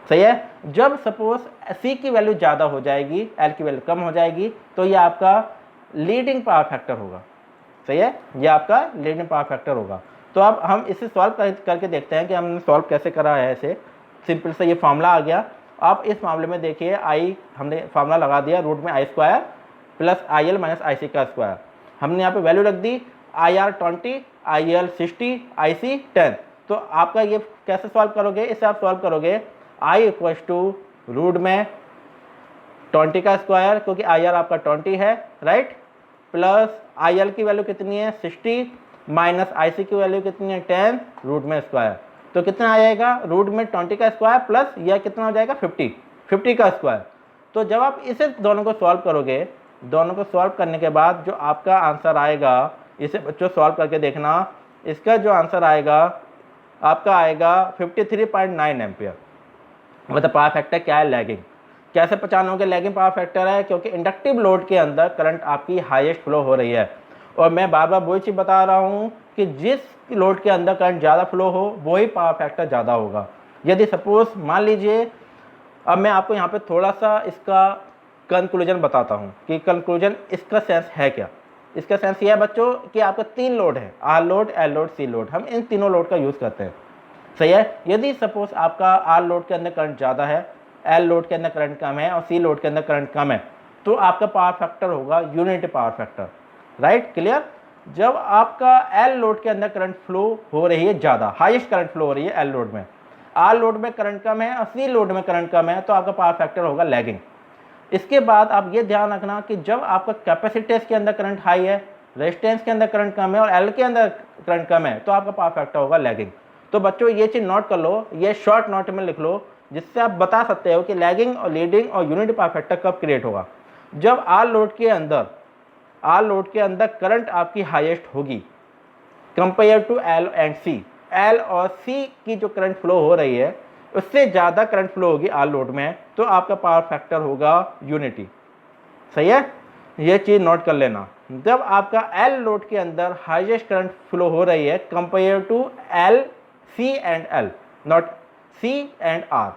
सही है। जब सपोज सी की वैल्यू ज़्यादा हो जाएगी, एल की वैल्यू कम हो जाएगी, तो ये आपका लीडिंग पावर फैक्टर होगा, सही है, ये आपका लीडिंग पावर फैक्टर होगा। तो अब हम इसे सॉल्व करके देखते हैं कि हमने सॉल्व कैसे करा है। ऐसे सिंपल से ये फार्मूला आ गया। आप इस मामले में देखिए, आई हमने फार्मूला लगा दिया, रूट में I square plus I L minus I C का स्क्वायर। हमने यहाँ पे वैल्यू रख दी, आई आर 20, आई एल 60, आई सी 10। तो आपका ये कैसे सॉल्व करोगे, इसे आप सॉल्व करोगे आई इक्वल टू रूट में 20 का स्क्वायर, क्योंकि आई आर आपका 20 है, राइट, प्लस आई एल की वैल्यू कितनी है 60, माइनस आई सी की वैल्यू कितनी है 10, रूट में स्क्वायर। तो कितना आ जाएगा, रूट में 20 का स्क्वायर प्लस यह कितना हो जाएगा 50 का स्क्वायर। तो जब आप इसे दोनों को सॉल्व करोगे, दोनों को सॉल्व करने के बाद जो आपका आंसर आएगा, इसे बच्चों सॉल्व करके देखना, इसका जो आंसर आएगा आपका आएगा 53.9 एम्पियर। मतलब पावर फैक्टर क्या है, लैगिंग। कैसे पहचानोगे लैगिंग पावर फैक्टर है, क्योंकि इंडक्टिव लोड के अंदर करंट आपकी हाईएस्ट फ्लो हो रही है। और मैं बार बार वही चीज़ बता रहा हूँ कि जिस लोड के अंदर करंट ज़्यादा फ्लो हो वही पावर फैक्टर ज़्यादा होगा। यदि सपोज मान लीजिए, अब मैं आपको यहाँ पे थोड़ा सा इसका कंक्लूजन बताता हूँ कि कंक्लूजन इसका सेंस है क्या। इसका सेंस ये है बच्चों कि आपका 3 लोड है, R load, L load, C load. हम इन तीनों लोड का यूज़ करते हैं, सही है। यदि सपोज आपका आर लोड के अंदर करंट ज़्यादा है, एल लोड के अंदर करंट कम है और सी लोड के अंदर करंट कम है, तो आपका पावर फैक्टर होगा unity power factor, right, clear. जब आपका एल लोड के अंदर करंट फ्लो हो रही है ज़्यादा, हाईएस्ट करंट फ्लो हो रही है एल लोड में, आर लोड में करंट कम है और सी लोड में करंट कम है, तो आपका पावर फैक्टर होगा लैगिंग। इसके बाद आप ये ध्यान रखना कि जब आपका कैपेसिटेंस के अंदर करंट हाई है, रेजिस्टेंस के अंदर करंट कम है और एल के अंदर करंट कम है, तो आपका पावर फैक्टर होगा लैगिंग। तो बच्चों ये चीज़ नोट कर लो, ये शॉर्ट नोट में लिख लो, जिससे आप बता सकते हो कि लैगिंग और लीडिंग और यूनिटी पावर फैक्टर कब क्रिएट होगा। जब आर लोड के अंदर करंट आपकी हाईएस्ट होगी compare to L and C. L और सी की जो करंट फ्लो हो रही है उससे ज़्यादा करंट फ्लो होगी आर लोड में, तो आपका पावर फैक्टर होगा यूनिटी, सही है। ये चीज़ नोट कर लेना। जब आपका एल लोड के अंदर हाईएस्ट करंट फ्लो हो रही है compare to L, C and L, not C and R,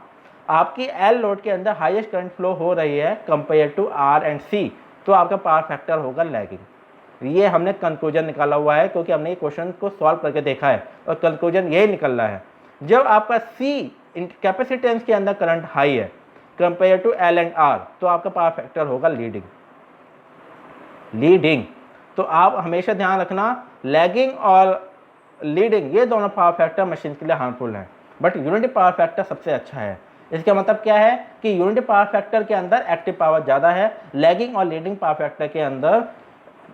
आपकी एल लोड के अंदर हाईएस्ट करंट फ्लो हो रही है compare to R and C, तो आपका पावर फैक्टर होगा लैगिंग। ये हमने कंक्लूजन निकाला हुआ है, क्योंकि हमने ये क्वेश्चन को सॉल्व करके देखा है और कंक्लूजन यही निकल रहा है। जब आपका सी कैपेसिटेंस के अंदर करंट हाई है compare to L and R, तो आपका पावर फैक्टर होगा लीडिंग। तो आप हमेशा ध्यान रखना, लैगिंग और लीडिंग ये दोनों पावर फैक्टर मशीन के लिए हार्मफुल हैं, बट यूनिटी पावर फैक्टर सबसे अच्छा है। इसका मतलब क्या है कि यूनिटी पावर फैक्टर के अंदर एक्टिव पावर ज़्यादा है, लैगिंग और लीडिंग पावर फैक्टर के अंदर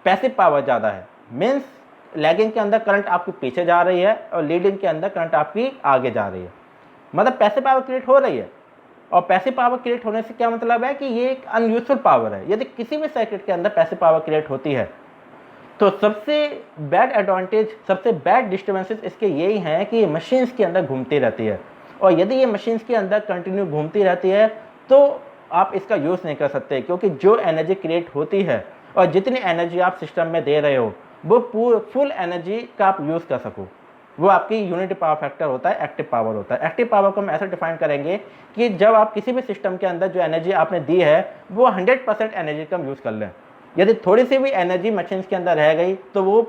पैसिव पावर ज़्यादा है। मीन्स लैगिंग के अंदर करंट आपके पीछे जा रही है और लीडिंग के अंदर करंट आपकी आगे जा रही है, मतलब पैसिव पावर क्रिएट हो रही है। और पैसिव पावर क्रिएट होने से क्या मतलब है कि ये एक अनयूजफुल पावर है। यदि किसी भी सर्किट के अंदर पैसिव पावर क्रिएट होती है तो सबसे बैड एडवांटेज, सबसे बैड डिस्टर्बेंसेस इसके यही हैं कि ये मशीन्स के अंदर घूमती रहती है, और यदि ये मशीन्स के अंदर कंटिन्यू घूमती रहती है तो आप इसका यूज़ नहीं कर सकते, क्योंकि जो एनर्जी क्रिएट होती है और जितनी एनर्जी आप सिस्टम में दे रहे हो वो फुल एनर्जी का आप यूज़ कर सको, वो आपकी यूनिटी पावर फैक्टर होता है, एक्टिव पावर होता है। एक्टिव पावर को हम ऐसे डिफाइन करेंगे कि जब आप किसी भी सिस्टम के अंदर जो एनर्जी आपने दी है वो 100% एनर्जी का हम यूज़ कर लें। यदि थोड़ी सी भी एनर्जी मशीन के अंदर रह गई तो वो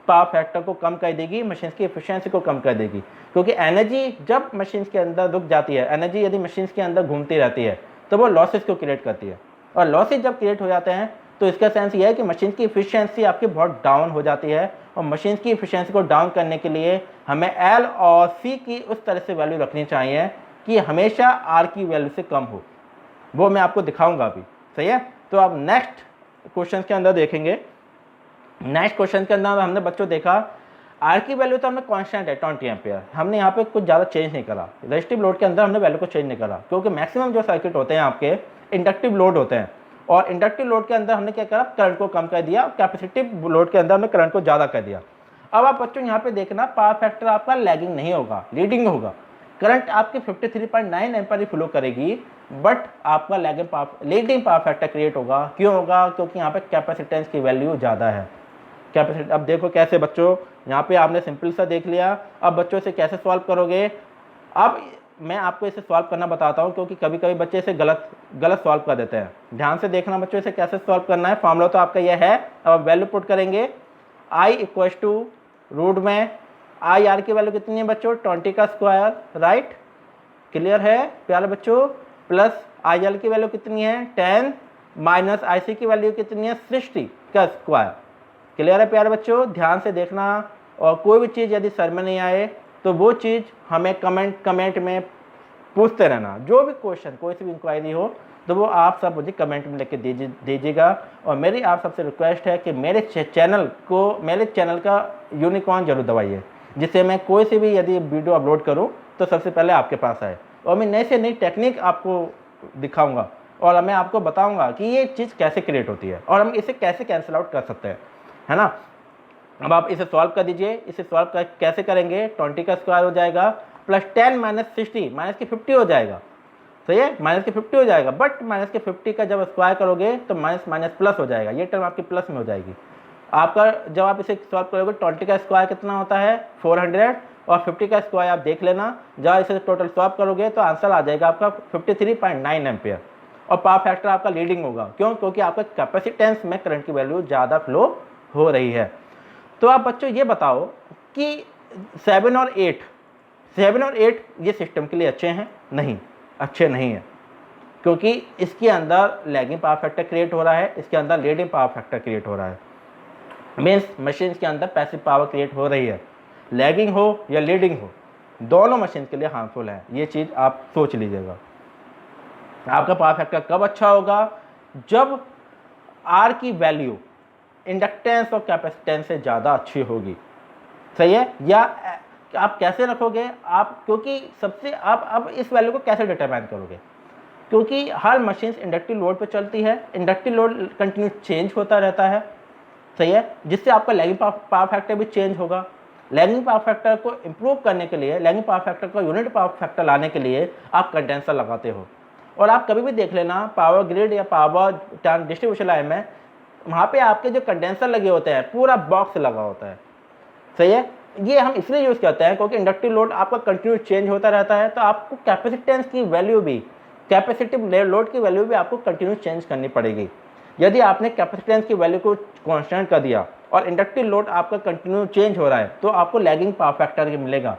पावर फैक्टर को कम कर देगी, मशीन की एफिशिएंसी को कम कर देगी, क्योंकि एनर्जी जब मशीन के अंदर रुक जाती है, एनर्जी यदि मशीन के अंदर घूमती रहती है तो वो लॉसेस को क्रिएट करती है, और लॉसेस जब क्रिएट हो जाते हैं तो इसका सेंस ये है कि मशीन की एफिशिएंसी आपकी बहुत डाउन हो जाती है, और मशीन की एफिशिएंसी को डाउन करने के लिए हमें एल और सी की उस तरह से वैल्यू रखनी चाहिए कि हमेशा आर की वैल्यू से कम हो, वो मैं आपको दिखाऊंगा अभी। सही है, तो अब नेक्स्ट क्वेश्चन के अंदर देखेंगे। नेक्स्ट क्वेश्चन के अंदर हमने बच्चों देखा आर की वैल्यू तो हमने कांस्टेंट है 20 एम्पियर, हमने यहाँ पे कुछ ज़्यादा चेंज नहीं करा। रेजिस्टिव लोड के अंदर हमने वैल्यू को चेंज नहीं करा, क्योंकि मैक्सिमम जो सर्किट होते हैं आपके इंडक्टिव लोड होते हैं, और इंडक्टिव लोड के अंदर हमने क्या करा, करंट को कम कर दिया, कैपेसिटिव लोड के अंदर हमने करंट को ज़्यादा कर दिया। अब आप बच्चों यहाँ पे देखना पावर फैक्टर आपका लैगिंग नहीं होगा, लीडिंग होगा। करंट आपकी 53.9 एम्पीयर फ्लो करेगी, बट आपका लीडिंग पावर फैक्टर क्रिएट होगा। क्यों होगा? क्योंकि यहाँ पे कैपेसिटेंस की वैल्यू ज़्यादा है। कैपेसिटी अब देखो कैसे बच्चों, यहाँ पे आपने सिंपल सा देख लिया। अब बच्चों इसे कैसे सॉल्व करोगे? अब मैं आपको इसे सॉल्व करना बताता हूँ, क्योंकि कभी कभी बच्चे इसे गलत सॉल्व कर देते हैं। ध्यान से देखना बच्चों, इसे कैसे सॉल्व करना है। फॉर्मूला तो आपका यह है। अब वैल्यू पुट करेंगे, आई इक्व टू रूट में आई आर की वैल्यू कितनी है बच्चों? 20 का स्क्वायर, राइट? क्लियर है प्यारे बच्चों? प्लस आई एल की वैल्यू कितनी है? 10 माइनस आई सी की वैल्यू कितनी है? 60 का स्क्वायर। क्लियर है प्यारे बच्चों? ध्यान से देखना, और कोई भी चीज़ यदि सर में नहीं आए तो वो चीज़ हमें कमेंट में पूछते रहना। जो भी क्वेश्चन, कोई सी भी इंक्वायरी हो तो वो आप सब मुझे कमेंट में लिख के दीजिएगा। और मेरी आप सबसे रिक्वेस्ट है कि मेरे चैनल का यूनिकॉर्न जरूर दबाइए, जिससे मैं कोई सी भी यदि वीडियो अपलोड करूं तो सबसे पहले आपके पास आए, और मैं नई से नई टेक्निक आपको दिखाऊंगा, और मैं आपको बताऊंगा कि ये चीज़ कैसे क्रिएट होती है और हम इसे कैसे कैंसिल आउट कर सकते हैं, है ना। अब आप इसे सॉल्व कर दीजिए। इसे सॉल्व कैसे करेंगे? 20 का स्क्वायर हो जाएगा, प्लस 10 माइनस 60, माइनस के 50 हो जाएगा। सही है, माइनस के 50 हो जाएगा, बट माइनस के 50 का जब स्क्वायर करोगे तो माइनस माइनस प्लस हो जाएगा, ये टर्म आपकी प्लस में हो जाएगी। आपका जब आप इसे सॉल्व करोगे 20 का स्क्वायर कितना होता है? 400, और 50 का स्क्वायर आप देख लेना। जब इसे टोटल सॉल्व करोगे तो आंसर आ जाएगा आपका 53.9 एम्पियर, और पावर फैक्टर आपका लीडिंग होगा। क्यों? क्योंकि आपका कैपेसिटेंस में करंट की वैल्यू ज़्यादा फ्लो हो रही है। तो आप बच्चों ये बताओ कि 7 और 8 ये सिस्टम के लिए अच्छे हैं? नहीं, अच्छे नहीं है, क्योंकि इसके अंदर लैगिंग पावर फैक्टर क्रिएट हो रहा है, इसके अंदर लीडिंग पावर फैक्टर क्रिएट हो रहा है। मीन्स मशीन के अंदर पैसिव पावर क्रिएट हो रही है। लैगिंग हो या लीडिंग हो, दोनों मशीन के लिए हार्मफुल है। ये चीज़ आप सोच लीजिएगा। आपका पावर फैक्टर कब अच्छा होगा? जब आर की वैल्यू इंडक्टेंस और कैपेसिटेंस से ज़्यादा अच्छी होगी। सही है? या आप कैसे रखोगे आप, क्योंकि सबसे आप अब इस वैल्यू को कैसे डिटरमाइन करोगे? क्योंकि हर मशीन इंडक्टिव लोड पे चलती है, इंडक्टिव लोड कंटिन्यू चेंज होता रहता है। सही है, जिससे आपका लैगिंग पावर फैक्टर भी चेंज होगा। लैगिंग पावर फैक्टर को इम्प्रूव करने के लिए, लैगिंग पावर फैक्टर को यूनिट पावर फैक्टर लाने के लिए आप कंडेंसर लगाते हो। और आप कभी भी देख लेना पावर ग्रिड या पावर डिस्ट्रीब्यूशन लाइन में, वहाँ पे आपके जो कंडेंसर लगे होते हैं पूरा बॉक्स लगा होता है। सही है, ये हम इसलिए यूज़ करते हैं क्योंकि इंडक्टिव लोड आपका कंटिन्यू चेंज होता रहता है, तो आपको कैपेसिटेंस की वैल्यू भी, कैपेसिटिव लोड की वैल्यू भी आपको कंटिन्यू चेंज करनी पड़ेगी। यदि आपने कैपेसिटेंस की वैल्यू को कांस्टेंट कर दिया और इंडक्टिव लोड आपका कंटिन्यू चेंज हो रहा है, तो आपको लैगिंग पावर फैक्टर मिलेगा,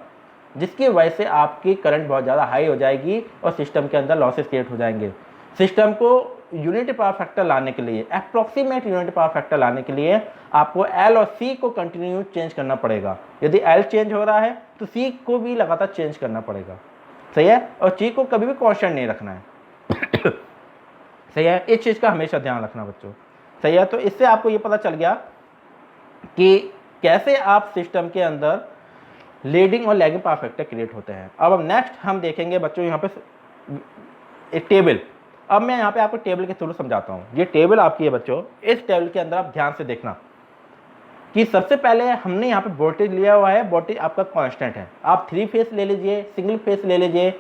जिसकी वजह से आपकी करंट बहुत ज़्यादा हाई हो जाएगी और सिस्टम के अंदर लॉसेस क्रिएट हो जाएंगे। सिस्टम को यूनिटी पावर फैक्टर लाने के लिए, अप्रॉक्सीमेट यूनिटी पावर फैक्टर लाने के लिए आपको एल और सी को कंटिन्यू चेंज करना पड़ेगा। यदि एल चेंज हो रहा है तो सी को भी लगातार चेंज करना पड़ेगा। सही है, और सी को कभी भी कांस्टेंट नहीं रखना है। सही है, इस चीज़ का हमेशा ध्यान रखना बच्चों। सही है, तो इससे आपको ये पता चल गया कि कैसे आप सिस्टम के अंदर लीडिंग और लैगिंग पावर फैक्टर क्रिएट होते हैं। अब नेक्स्ट हम देखेंगे बच्चों यहाँ पे एक टेबल। अब मैं यहाँ पे आपको टेबल के थ्रू समझाता हूँ। ये टेबल आपकी है बच्चों, इस टेबल के अंदर आप ध्यान से देखना कि सबसे पहले हमने यहाँ पे वोल्टेज लिया हुआ है, वोल्टेज आपका कांस्टेंट है। आप 3 फेस ले लीजिए, सिंगल फेस ले लीजिए,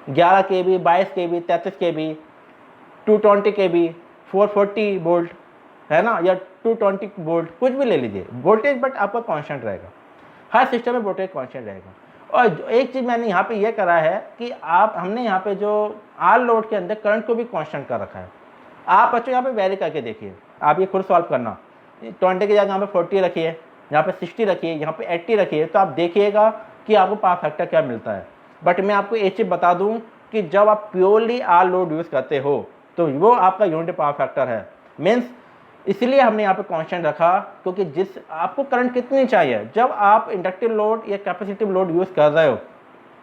11 kV, 22 kV, 33 kV, 220 kV, 440 volt, है ना, या 220 वोल्ट, कुछ भी ले लीजिए वोल्टेज, बट आपका कांस्टेंट रहेगा। हर सिस्टम में वोल्टेज कांस्टेंट रहेगा। और एक चीज़ मैंने यहाँ पे ये करा है कि हमने यहाँ पे जो आर लोड के अंदर करंट को भी कांस्टेंट कर रखा है। आप बच्चों यहाँ पे वेरी करके देखिए, आप ये खुद सॉल्व करना। 20 की जगह यहाँ पे 40 रखिए, यहाँ पे 60 रखिए, यहाँ पे 80 रखिए, तो आप देखिएगा कि आपको पावर फैक्टर क्या मिलता है। बट मैं आपको एक चीज़ बता दूँ कि जब आप प्योरली आर लोड यूज़ करते हो तो वो आपका यूनिट पावर फैक्टर है। मीन्स इसलिए हमने यहाँ पे कांस्टेंट रखा, क्योंकि जिस आपको करंट कितनी चाहिए, जब आप इंडक्टिव लोड या कैपेसिटिव लोड यूज़ कर रहे हो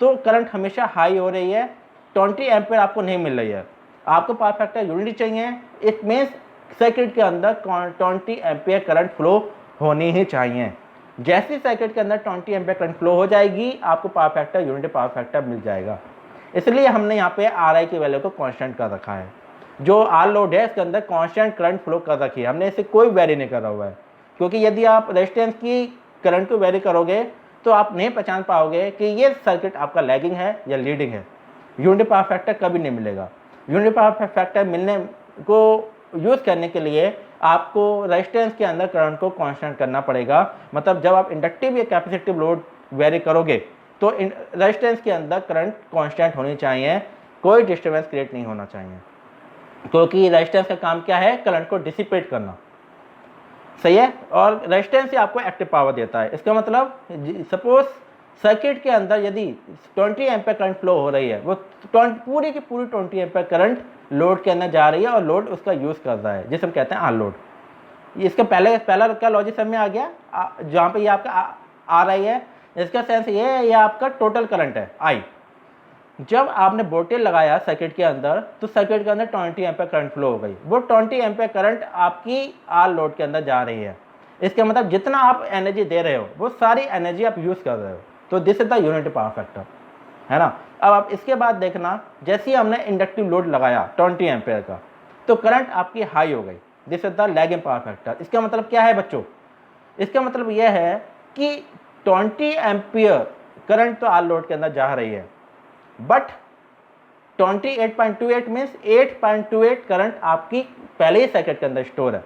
तो करंट हमेशा हाई हो रही है, 20 एम्पेयर आपको नहीं मिल रही है, आपको पावर फैक्टर यूनिटी चाहिए। इट मीन्स सर्किट के अंदर 20 एम्पेयर करंट फ्लो होनी ही चाहिए। जैसे सर्किट के अंदर 20 एम्पेयर करंट फ्लो हो जाएगी, आपको power factor unity power factor मिल जाएगा। इसलिए हमने यहाँ पे RI की वैल्यू को कांस्टेंट कर रखा है। जो आर लोड है इसके अंदर कांस्टेंट करंट फ्लो कर रखी है, हमने इसे कोई वेरी नहीं करा हुआ है, क्योंकि यदि आप रेजिस्टेंस की करंट को वेरी करोगे तो आप नहीं पहचान पाओगे कि ये सर्किट आपका लैगिंग है या लीडिंग है। यूनिटी पावर फैक्टर कभी नहीं मिलेगा। यूनिटी पावर फैक्टर मिलने को यूज़ करने के लिए आपको रेजिस्टेंस के अंदर करंट को कांस्टेंट करना पड़ेगा। मतलब जब आप इंडक्टिव या कैपेसिटिव लोड वेरी करोगे तो रेजिस्टेंस के अंदर करंट कांस्टेंट होनी चाहिए, कोई डिस्टर्बेंस क्रिएट नहीं होना चाहिए, क्योंकि रेजिस्टेंस का काम क्या है, करंट को डिसिपेट करना, सही है। और रेजिस्टेंस ही आपको एक्टिव पावर देता है। इसका मतलब सपोज सर्किट के अंदर यदि 20 एम्पेयर करंट फ्लो हो रही है, वो पूरी की पूरी 20 एम्पेयर करंट लोड के अंदर जा रही है और लोड उसका यूज़ कर रहा है, जिसे हम कहते हैं आर लोड। इसका पहला क्या लॉजिक समझ में आ गया, जहाँ पे ये आपका आ रही है, इसका सेंस ये है, ये आपका टोटल करंट है आई। जब आपने वोल्टेज लगाया सर्किट के अंदर तो सर्किट के अंदर 20 एम्पेयर करंट फ्लो हो गई, वो 20 एम्पेयर करंट आपकी आर लोड के अंदर जा रही है। इसका मतलब जितना आप एनर्जी दे रहे हो वो सारी एनर्जी आप यूज़ कर रहे हो, तो this is the unity power factor, है ना। अब आप इसके बाद देखना, जैसे ही हमने इंडक्टिव लोड लगाया 20 एम्पेयर का, तो करंट आपकी हाई हो गई, this is the lagging power factor. इसका मतलब क्या है बच्चों, इसका मतलब यह है कि 20 एम्पियर करंट तो आर लोड के अंदर जा रही है, बट 28.28 मीन्स 8.28 करंट आपकी पहले ही सर्किट के अंदर स्टोर है।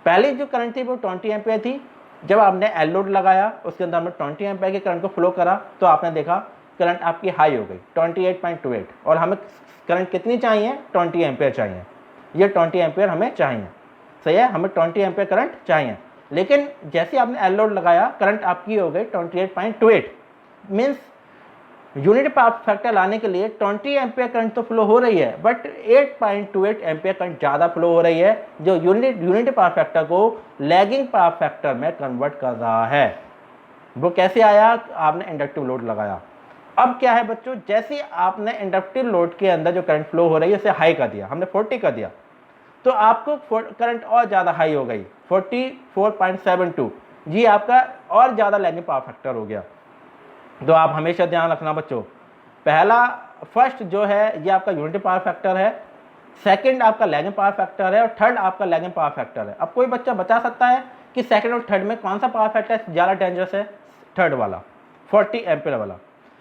पहले जो करंट थी वो 20 एम्पियर थी, जब आपने एल लोड लगाया उसके अंदर हमने 20 एम्पियर के करंट को फ्लो करा तो आपने देखा करंट आपकी हाई हो गई 28.28, और हमें करंट कितनी चाहिए, 20 एम्पियर चाहिए। ये 20 एम्पियर हमें चाहिए, सही है, हमें 20 एम्पियर करंट चाहिए। लेकिन जैसे आपने एल लोड लगाया करंट आपकी हो गई 28.28, मीन्स यूनिटी पावर फैक्टर लाने के लिए 20 एम्पियर करंट तो फ्लो हो रही है, बट 8.28 एम्पियर करंट ज़्यादा फ्लो हो रही है, जो यूनिटी पावर फैक्टर को लैगिंग पावर फैक्टर में कन्वर्ट कर रहा है। वो कैसे आया, आपने इंडक्टिव लोड लगाया। अब क्या है बच्चों, जैसे आपने इंडक्टिव लोड के अंदर जो करंट फ्लो हो रही है उसे हाई कर दिया, हमने 40 कर दिया, तो आपको करंट और ज़्यादा हाई हो गई 44.72, जी आपका और ज़्यादा लैगिंग पावर फैक्टर हो गया। तो आप हमेशा ध्यान रखना बच्चों, फर्स्ट जो है ये आपका यूनिटी पावर फैक्टर है, सेकंड आपका लैगिंग पावर फैक्टर है, और थर्ड आपका लैगिंग पावर फैक्टर है। अब कोई बच्चा बता सकता है कि सेकंड और थर्ड में कौन सा पावर फैक्टर ज़्यादा डेंजरस है, थर्ड वाला 40 एम्पियर वाला।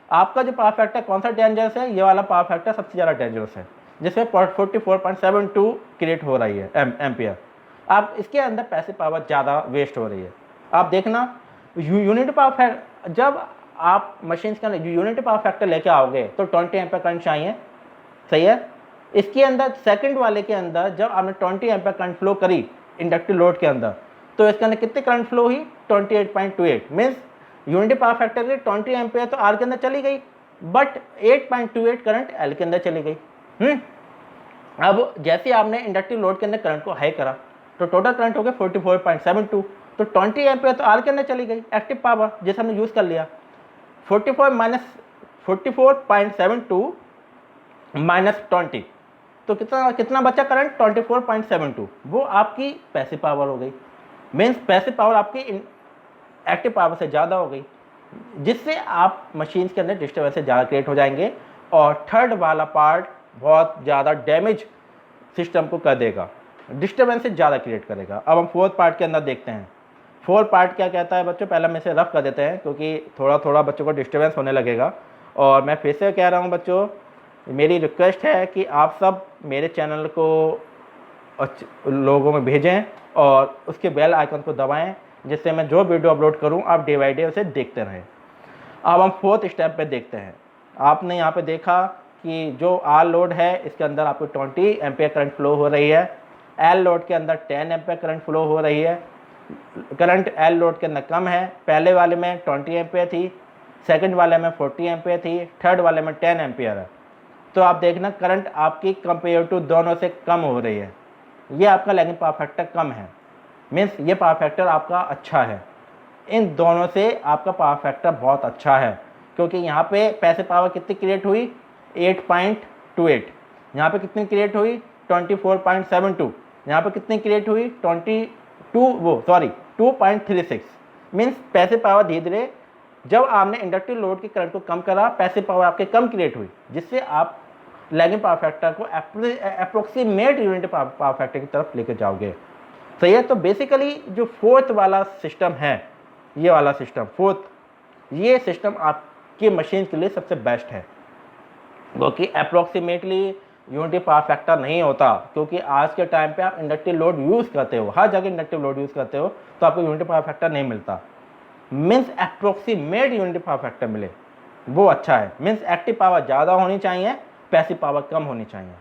आपका जो पावर फैक्टर कौन सा डेंजरस है, ये वाला पावर फैक्टर सबसे ज़्यादा डेंजरस है, जिसमें 44.72 क्रिएट हो रही है एम्पियर। आप इसके अंदर पैसे पावर ज़्यादा वेस्ट हो रही है। आप देखना यूनिटी पावर जब आप मशीन के अंदर यूनिटी पावर फैक्टर लेके आओगे तो 20 एम्पियर करंट चाहिए, सही है। इसके अंदर सेकंड वाले के अंदर जब आपने 20 एम्पियर करंट फ्लो करी इंडक्टिव लोड के अंदर, तो इसके अंदर कितने करंट फ्लो हुई 28.28, मीन्स यूनिटी पावर फैक्टर के 20 एम्पियर तो आर के अंदर चली गई, बट 8.28 करंट एल के अंदर चली गई। अब जैसे आपने इंडक्टिव लोड के अंदर करंट को हाई करा तो टोटल करंट हो गया 44.72, तो 20 एम्पियर तो आर के अंदर चली गई, एक्टिव पावर जैसे हमने यूज़ कर लिया। 44.72 माइनस 20, तो कितना बचा करंट 24.72, वो आपकी पैसिव पावर हो गई, मीन्स पैसिव पावर आपकी एक्टिव पावर से ज़्यादा हो गई, जिससे आप मशीन के अंदर डिस्टर्बेंस ज़्यादा क्रिएट हो जाएंगे, और थर्ड वाला पार्ट बहुत ज़्यादा डैमेज सिस्टम को कर देगा, डिस्टर्बेंस ज़्यादा क्रिएट करेगा। अब हम फोर्थ पार्ट के अंदर देखते हैं। फोर्थ पार्ट क्या कहता है बच्चों, पहले हम इसे रफ कर देते हैं क्योंकि थोड़ा थोड़ा बच्चों को डिस्टर्बेंस होने लगेगा। और मैं फिर से कह रहा हूँ बच्चों, मेरी रिक्वेस्ट है कि आप सब मेरे चैनल को लोगों में भेजें और उसके बेल आइकन को दबाएं, जिससे मैं जो वीडियो अपलोड करूं आप डे बाई डे उसे देखते रहें। अब हम फोर्थ स्टेप पे देखते हैं। आपने यहाँ पे देखा कि जो आर लोड है इसके अंदर आपको 20 एम्पियर करंट फ्लो हो रही है, एल लोड के अंदर 10 एम्पियर करंट फ्लो हो रही है। करंट एल लोड के अंदर कम है, पहले वाले में 20 एम्पियर थी, सेकंड वाले में 40 एम्पियर थी, थर्ड वाले में 10 एम्पियर है। तो आप देखना करंट आपकी कंपेयर टू दोनों से कम हो रही है, ये आपका लैगिंग पावर फैक्टर कम है। मीन्स ये पावर फैक्टर आपका अच्छा है। इन दोनों से आपका पावर फैक्टर बहुत अच्छा है, क्योंकि यहाँ पे पैसिव पावर कितनी क्रिएट हुई 8.28, यहाँ पे कितनी क्रिएट हुई 24.72, यहाँ पे कितनी क्रिएट हुई 2.36। मीन्स पैसिव पावर धीरे धीरे, जब आपने इंडक्टिव लोड के करंट को कम करा, पैसिव पावर आपके कम क्रिएट हुई, जिससे आप लैगिंग पावर फैक्टर को अप्रोक्सीमेट यूनिट पावर फैक्टर की तरफ लेकर जाओगे। सही है। तो बेसिकली जो फोर्थ वाला सिस्टम है, ये वाला सिस्टम फोर्थ, ये सिस्टम आपकी मशीन के लिए सबसे बेस्ट है, क्योंकि अप्रोक्सीमेटली यूनिटी पावर फैक्टर नहीं होता, क्योंकि आज के टाइम पे आप इंडक्टिव लोड यूज़ करते हो, हर जगह इंडक्टिव लोड यूज़ करते हो, तो आपको यूनिटी पावर फैक्टर नहीं मिलता। Means approximate unity power factor मिले, वो अच्छा है। मीन्स एक्टिव पावर ज़्यादा होनी चाहिए, पैसिव पावर कम होनी चाहिए।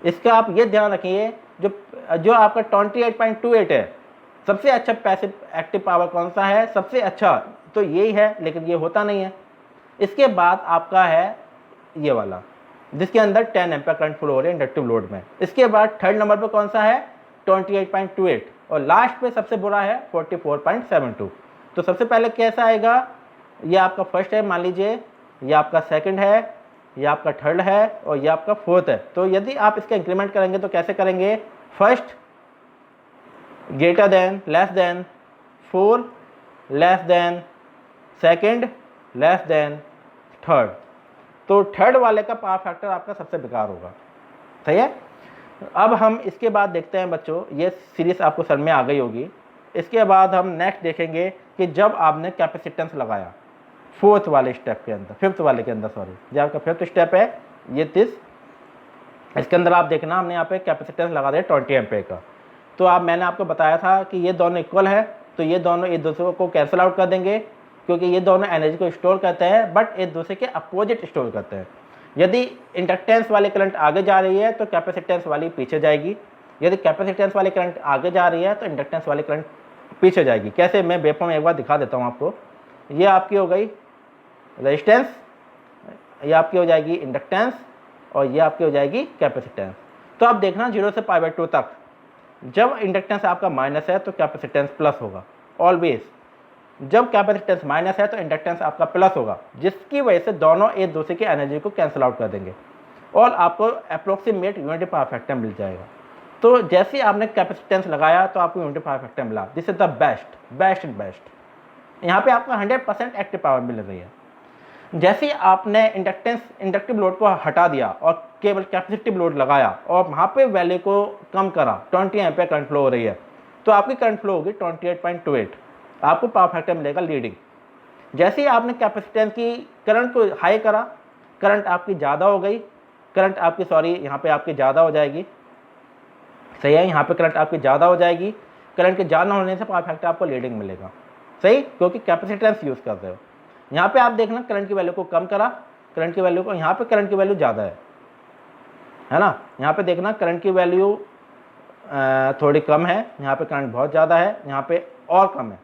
इसका आप ये ध्यान रखिए, जो आपका 28.28 है, सबसे अच्छा पैसिव एक्टिव पावर कौन सा है, सबसे अच्छा तो यही है, लेकिन ये होता नहीं है। इसके बाद आपका है ये वाला, जिसके अंदर 10 एम्पीयर करंट फ्लो हो रहे हैं इंडक्टिव लोड में। इसके बाद थर्ड नंबर पे कौन सा है 28.28, और लास्ट पे सबसे बुरा है 44.72। तो सबसे पहले कैसा आएगा, ये आपका फर्स्ट है, मान लीजिए ये आपका सेकंड है, ये आपका थर्ड है, और ये आपका फोर्थ है। तो यदि आप इसका इंक्रीमेंट करेंगे तो कैसे करेंगे, first greater than, less than, 4 less than, second less than, third. तो थर्ड वाले का पावर फैक्टर आपका सबसे बेकार होगा। सही है। अब हम इसके बाद देखते हैं बच्चों, ये सीरीज आपको सर में आ गई होगी। इसके बाद हम नेक्स्ट देखेंगे कि जब आपने कैपेसिटेंस लगाया फोर्थ वाले स्टेप के अंदर, फिफ्थ वाले के अंदर, सॉरी, जो आपका फिफ्थ स्टेप है ये इसके अंदर आप देखना, हमने यहाँ पे कैपेसिटेंस लगा दिया 20 एम्पीयर का। तो मैंने आपको बताया था कि ये दोनों इक्वल है, तो ये दोनों एक दूसरे को कैंसिल आउट कर देंगे, क्योंकि ये दोनों एनर्जी को स्टोर करते हैं, बट एक दूसरे के अपोजिट स्टोर करते हैं। यदि इंडक्टेंस वाली करंट आगे जा रही है तो कैपेसिटेंस वाली पीछे जाएगी, यदि कैपेसिटेंस वाली करंट आगे जा रही है तो इंडक्टेंस वाली करंट पीछे जाएगी। कैसे, मैं वेवफॉर्म एक बार दिखा देता हूँ आपको। ये आपकी हो गई रेजिस्टेंस, ये आपकी हो जाएगी इंडक्टेंस, और ये आपकी हो जाएगी कैपेसिटेंस। तो आप देखना 0 से π/2 तक, जब इंडक्टेंस आपका माइनस है तो कैपेसिटेंस प्लस होगा ऑलवेज, जब कैपेसिटेंस माइनस है तो इंडक्टेंस आपका प्लस होगा, जिसकी वजह से दोनों एक दूसरे की एनर्जी को कैंसिल आउट कर देंगे और आपको अप्रोक्सीमेट यूनिटी पावर फैक्टर मिल जाएगा। तो जैसे ही आपने कैपेसिटेंस लगाया तो आपको यूनिटी पावर फैक्टर मिला, this is the best and best. यहाँ पे आपको 100% एक्टिव पावर मिल रही है। जैसे ही आपने इंडक्टिव लोड को हटा दिया और केवल कैपेसिटिव लोड लगाया और वहाँ पे वैल्यू को कम करा, 20 एम्पीयर करंट फ्लो हो रही है, तो आपकी करंट फ्लो होगी 28.28, आपको पावर फैक्टर मिलेगा लीडिंग। जैसे ही आपने कैपेसिटेंस की करंट को हाई करा, करंट आपकी ज़्यादा हो गई, करंट आपकी सॉरी यहाँ पे आपकी ज़्यादा हो जाएगी। सही है, यहाँ पे करंट आपकी ज़्यादा हो जाएगी, करंट के ज़्यादा होने से पावर फैक्टर आपको लीडिंग मिलेगा। सही, क्योंकि कैपेसिटेंस यूज़ करते हो। यहाँ पे आप देखना करंट की वैल्यू को कम करा, करंट की वैल्यू को, यहाँ पे करंट की वैल्यू ज़्यादा है ना, यहाँ पे देखना करंट की वैल्यू थोड़ी कम है, यहाँ पे करंट बहुत ज़्यादा है, यहाँ पे और कम है।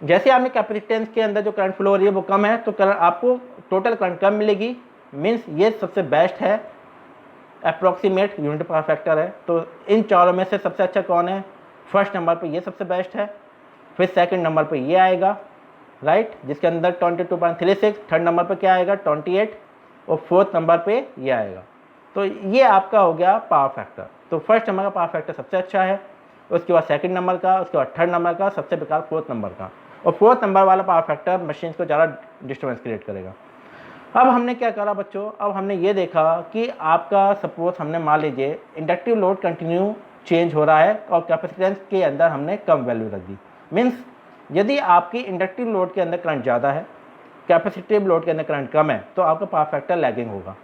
जैसे आपने कैपेसिटेंस के अंदर जो करंट फ्लो हो रही है वो कम है, तो करंट आपको टोटल करंट कम मिलेगी। मीन्स ये सबसे बेस्ट है, अप्रॉक्सीमेट यूनिट पावर फैक्टर है। तो इन चारों में से सबसे अच्छा कौन है, फर्स्ट नंबर पे ये सबसे बेस्ट है, फिर सेकंड नंबर पे ये आएगा, राइट, जिसके अंदर 22.36, थर्ड नंबर पे क्या आएगा 28, और फोर्थ नंबर पे ये आएगा। तो ये आपका हो गया पावर फैक्टर। तो फर्स्ट नंबर का पावर फैक्टर सबसे अच्छा है, उसके बाद सेकंड नंबर का, उसके बाद थर्ड नंबर का, सबसे बेकार फोर्थ नंबर का। और फोर्थ नंबर वाला पावर फैक्टर मशीन को ज़्यादा डिस्टर्बेंस क्रिएट करेगा। अब हमने क्या करा बच्चों, अब हमने ये देखा कि आपका सपोज हमने मान लीजिए इंडक्टिव लोड कंटिन्यू चेंज हो रहा है और कैपेसिटेंस के अंदर हमने कम वैल्यू रख दी। मीन्स यदि आपकी इंडक्टिव लोड के अंदर करंट ज़्यादा है, कैपेसिटिव लोड के अंदर करंट कम है, तो आपका पावर फैक्टर लैगिंग होगा।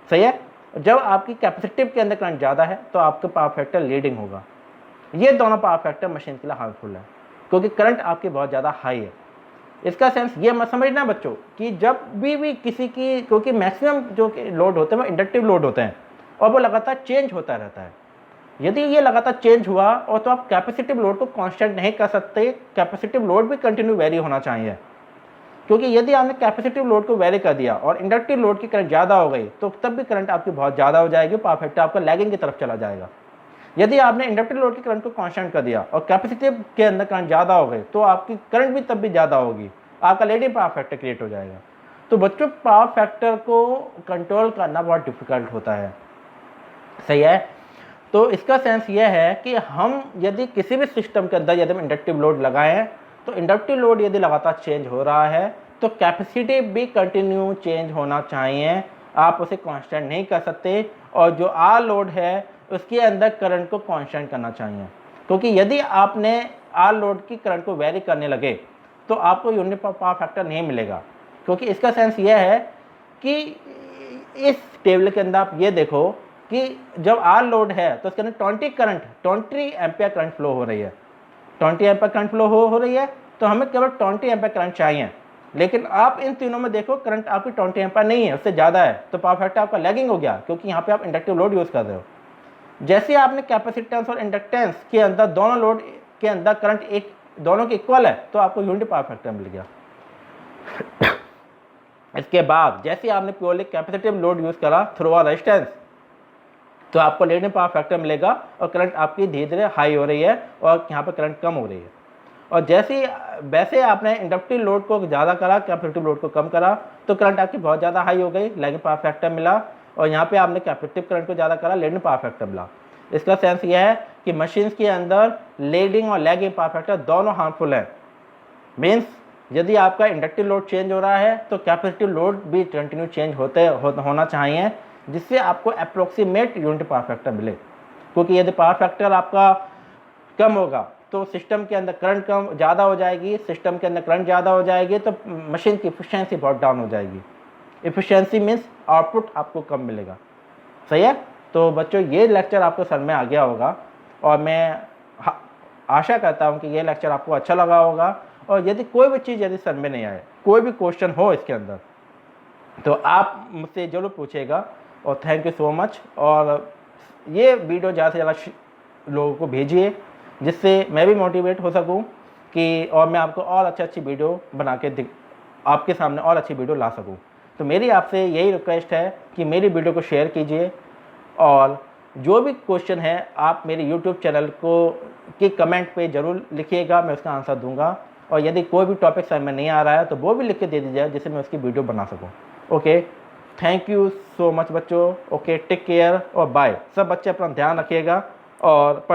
सही है। जब आपकी कैपेसिटिव के अंदर करंट ज़्यादा है तो आपका पावर फैक्टर लीडिंग होगा। ये दोनों पावर फैक्टर मशीन के लिए हार्मफुल है, क्योंकि करंट आपकी बहुत ज़्यादा हाई है। इसका सेंस ये मत समझना बच्चों कि जब भी किसी की, क्योंकि मैक्सिमम जो लोड होते हैं वो इंडक्टिव लोड होते हैं और वो लगातार चेंज होता रहता है। यदि ये लगातार चेंज हुआ और तो आप कैपेसिटिव लोड को कांस्टेंट नहीं कर सकते, कैपेसिटिव लोड भी कंटिन्यू वेरी होना चाहिए। क्योंकि यदि आपने कैपेसिटिव लोड को वेरी कर दिया और इंडक्टिव लोड की करंट ज़्यादा हो गई तो तब भी करंट आपकी बहुत ज़्यादा हो जाएगी, पावर फैक्टर आपका लैगिंग की तरफ चला जाएगा। यदि आपने इंडक्टिव लोड के करंट को कांस्टेंट कर दिया और कैपेसिटिव के अंदर करंट ज़्यादा हो गए तो आपकी करंट भी तब भी ज़्यादा होगी, आपका लीडिंग पावर फैक्टर क्रिएट हो जाएगा। तो बच्चों पावर फैक्टर को कंट्रोल करना बहुत डिफिकल्ट होता है, सही है। तो इसका सेंस यह है कि हम यदि किसी भी सिस्टम के अंदर यदि हम इंडक्टिव लोड लगाएं तो इंडक्टिव लोड यदि लगातार चेंज हो रहा है तो कैपेसिटी भी कंटिन्यू चेंज होना चाहिए, आप उसे कांस्टेंट नहीं कर सकते। और जो आर लोड है उसके अंदर करंट को कांस्टेंट करना चाहिए, क्योंकि यदि आपने आर लोड की करंट को वेरी करने लगे तो आपको यूनिट पावर फैक्टर नहीं मिलेगा। क्योंकि इसका सेंस यह है कि इस टेबल के अंदर आप ये देखो कि जब आर लोड है तो उसके अंदर 20 एम्पियर करंट फ्लो हो रही है, 20 एम्पियर करंट फ्लो हो रही है, तो हमें केवल 20 एम्पियर करंट चाहिए। लेकिन आप इन तीनों में देखो करंट आपकी 20 एम्पियर नहीं है, उससे ज़्यादा है, तो पावर फैक्टर आपका लैगिंग हो गया, क्योंकि यहाँ पे आप इंडक्टिव लोड यूज़ कर रहे हो। जैसे आपने कैपेसिटेंस और इंडक्टेंस के अंदर दोनों लोड के अंदर करंट एक दोनों के इक्वल है तो आपको यूनिटी पावर फैक्टर मिल गया। इसके बाद जैसे आपने प्योरली कैपेसिटिव लोड यूज़ करा थ्रू आर रेजिस्टेंस तो आपको लीडिंग पावर फैक्टर मिलेगा और करंट आपकी धीरे धीरे हाई हो रही है और यहाँ पर करंट कम हो रही है। और वैसे आपने इंडक्टिव लोड को ज़्यादा करा, कैपेसिटिव लोड को कम करा तो करंट आपकी बहुत ज़्यादा हाई हो गई, लैगिंग पावर फैक्टर मिला। और यहाँ पे आपने कैपेसिटिव करंट को ज़्यादा करा, लीडिंग पावर फैक्टर मिला। इसका सेंस यह है कि मशीन्स के अंदर लीडिंग और लैगिंग पावर फैक्टर दोनों हार्मफुल हैं। मीन्स यदि आपका इंडक्टिव लोड चेंज हो रहा है तो कैपेसिटिव लोड भी कंटिन्यू चेंज होना चाहिए, जिससे आपको अप्रोक्सीमेट यूनिट पावर फैक्टर मिले। क्योंकि यदि पावर फैक्टर आपका कम होगा तो सिस्टम के अंदर करंट ज़्यादा हो जाएगी, सिस्टम के अंदर करंट ज़्यादा हो जाएगी तो मशीन की इफिशिएंसी बहुत डाउन हो जाएगी। इफिशिएंसी मीन्स आउटपुट आपको कम मिलेगा, सही है। तो बच्चों ये लेक्चर आपको समझ में आ गया होगा और मैं आशा करता हूँ कि ये लेक्चर आपको अच्छा लगा होगा। और यदि कोई भी चीज़ यदि समझ में नहीं आए, कोई भी क्वेश्चन हो इसके अंदर तो आप मुझसे ज़रूर पूछेगा। और थैंक यू सो मच। और ये वीडियो ज़्यादा से ज़्यादा लोगों को भेजिए, जिससे मैं भी मोटिवेट हो सकूं कि और मैं आपको और अच्छी वीडियो बना के आपके सामने और अच्छी वीडियो ला सकूं। तो मेरी आपसे यही रिक्वेस्ट है कि मेरी वीडियो को शेयर कीजिए और जो भी क्वेश्चन है आप मेरे यूट्यूब चैनल के कमेंट पे ज़रूर लिखिएगा, मैं उसका आंसर दूंगा। और यदि कोई भी टॉपिक समझ में नहीं आ रहा है तो वो भी लिख के दे दीजिए, जिससे मैं उसकी वीडियो बना सकूँ। Okay, thank you so much बच्चों। ओके, टेक केयर और बाय। सब बच्चे अपना ध्यान रखिएगा और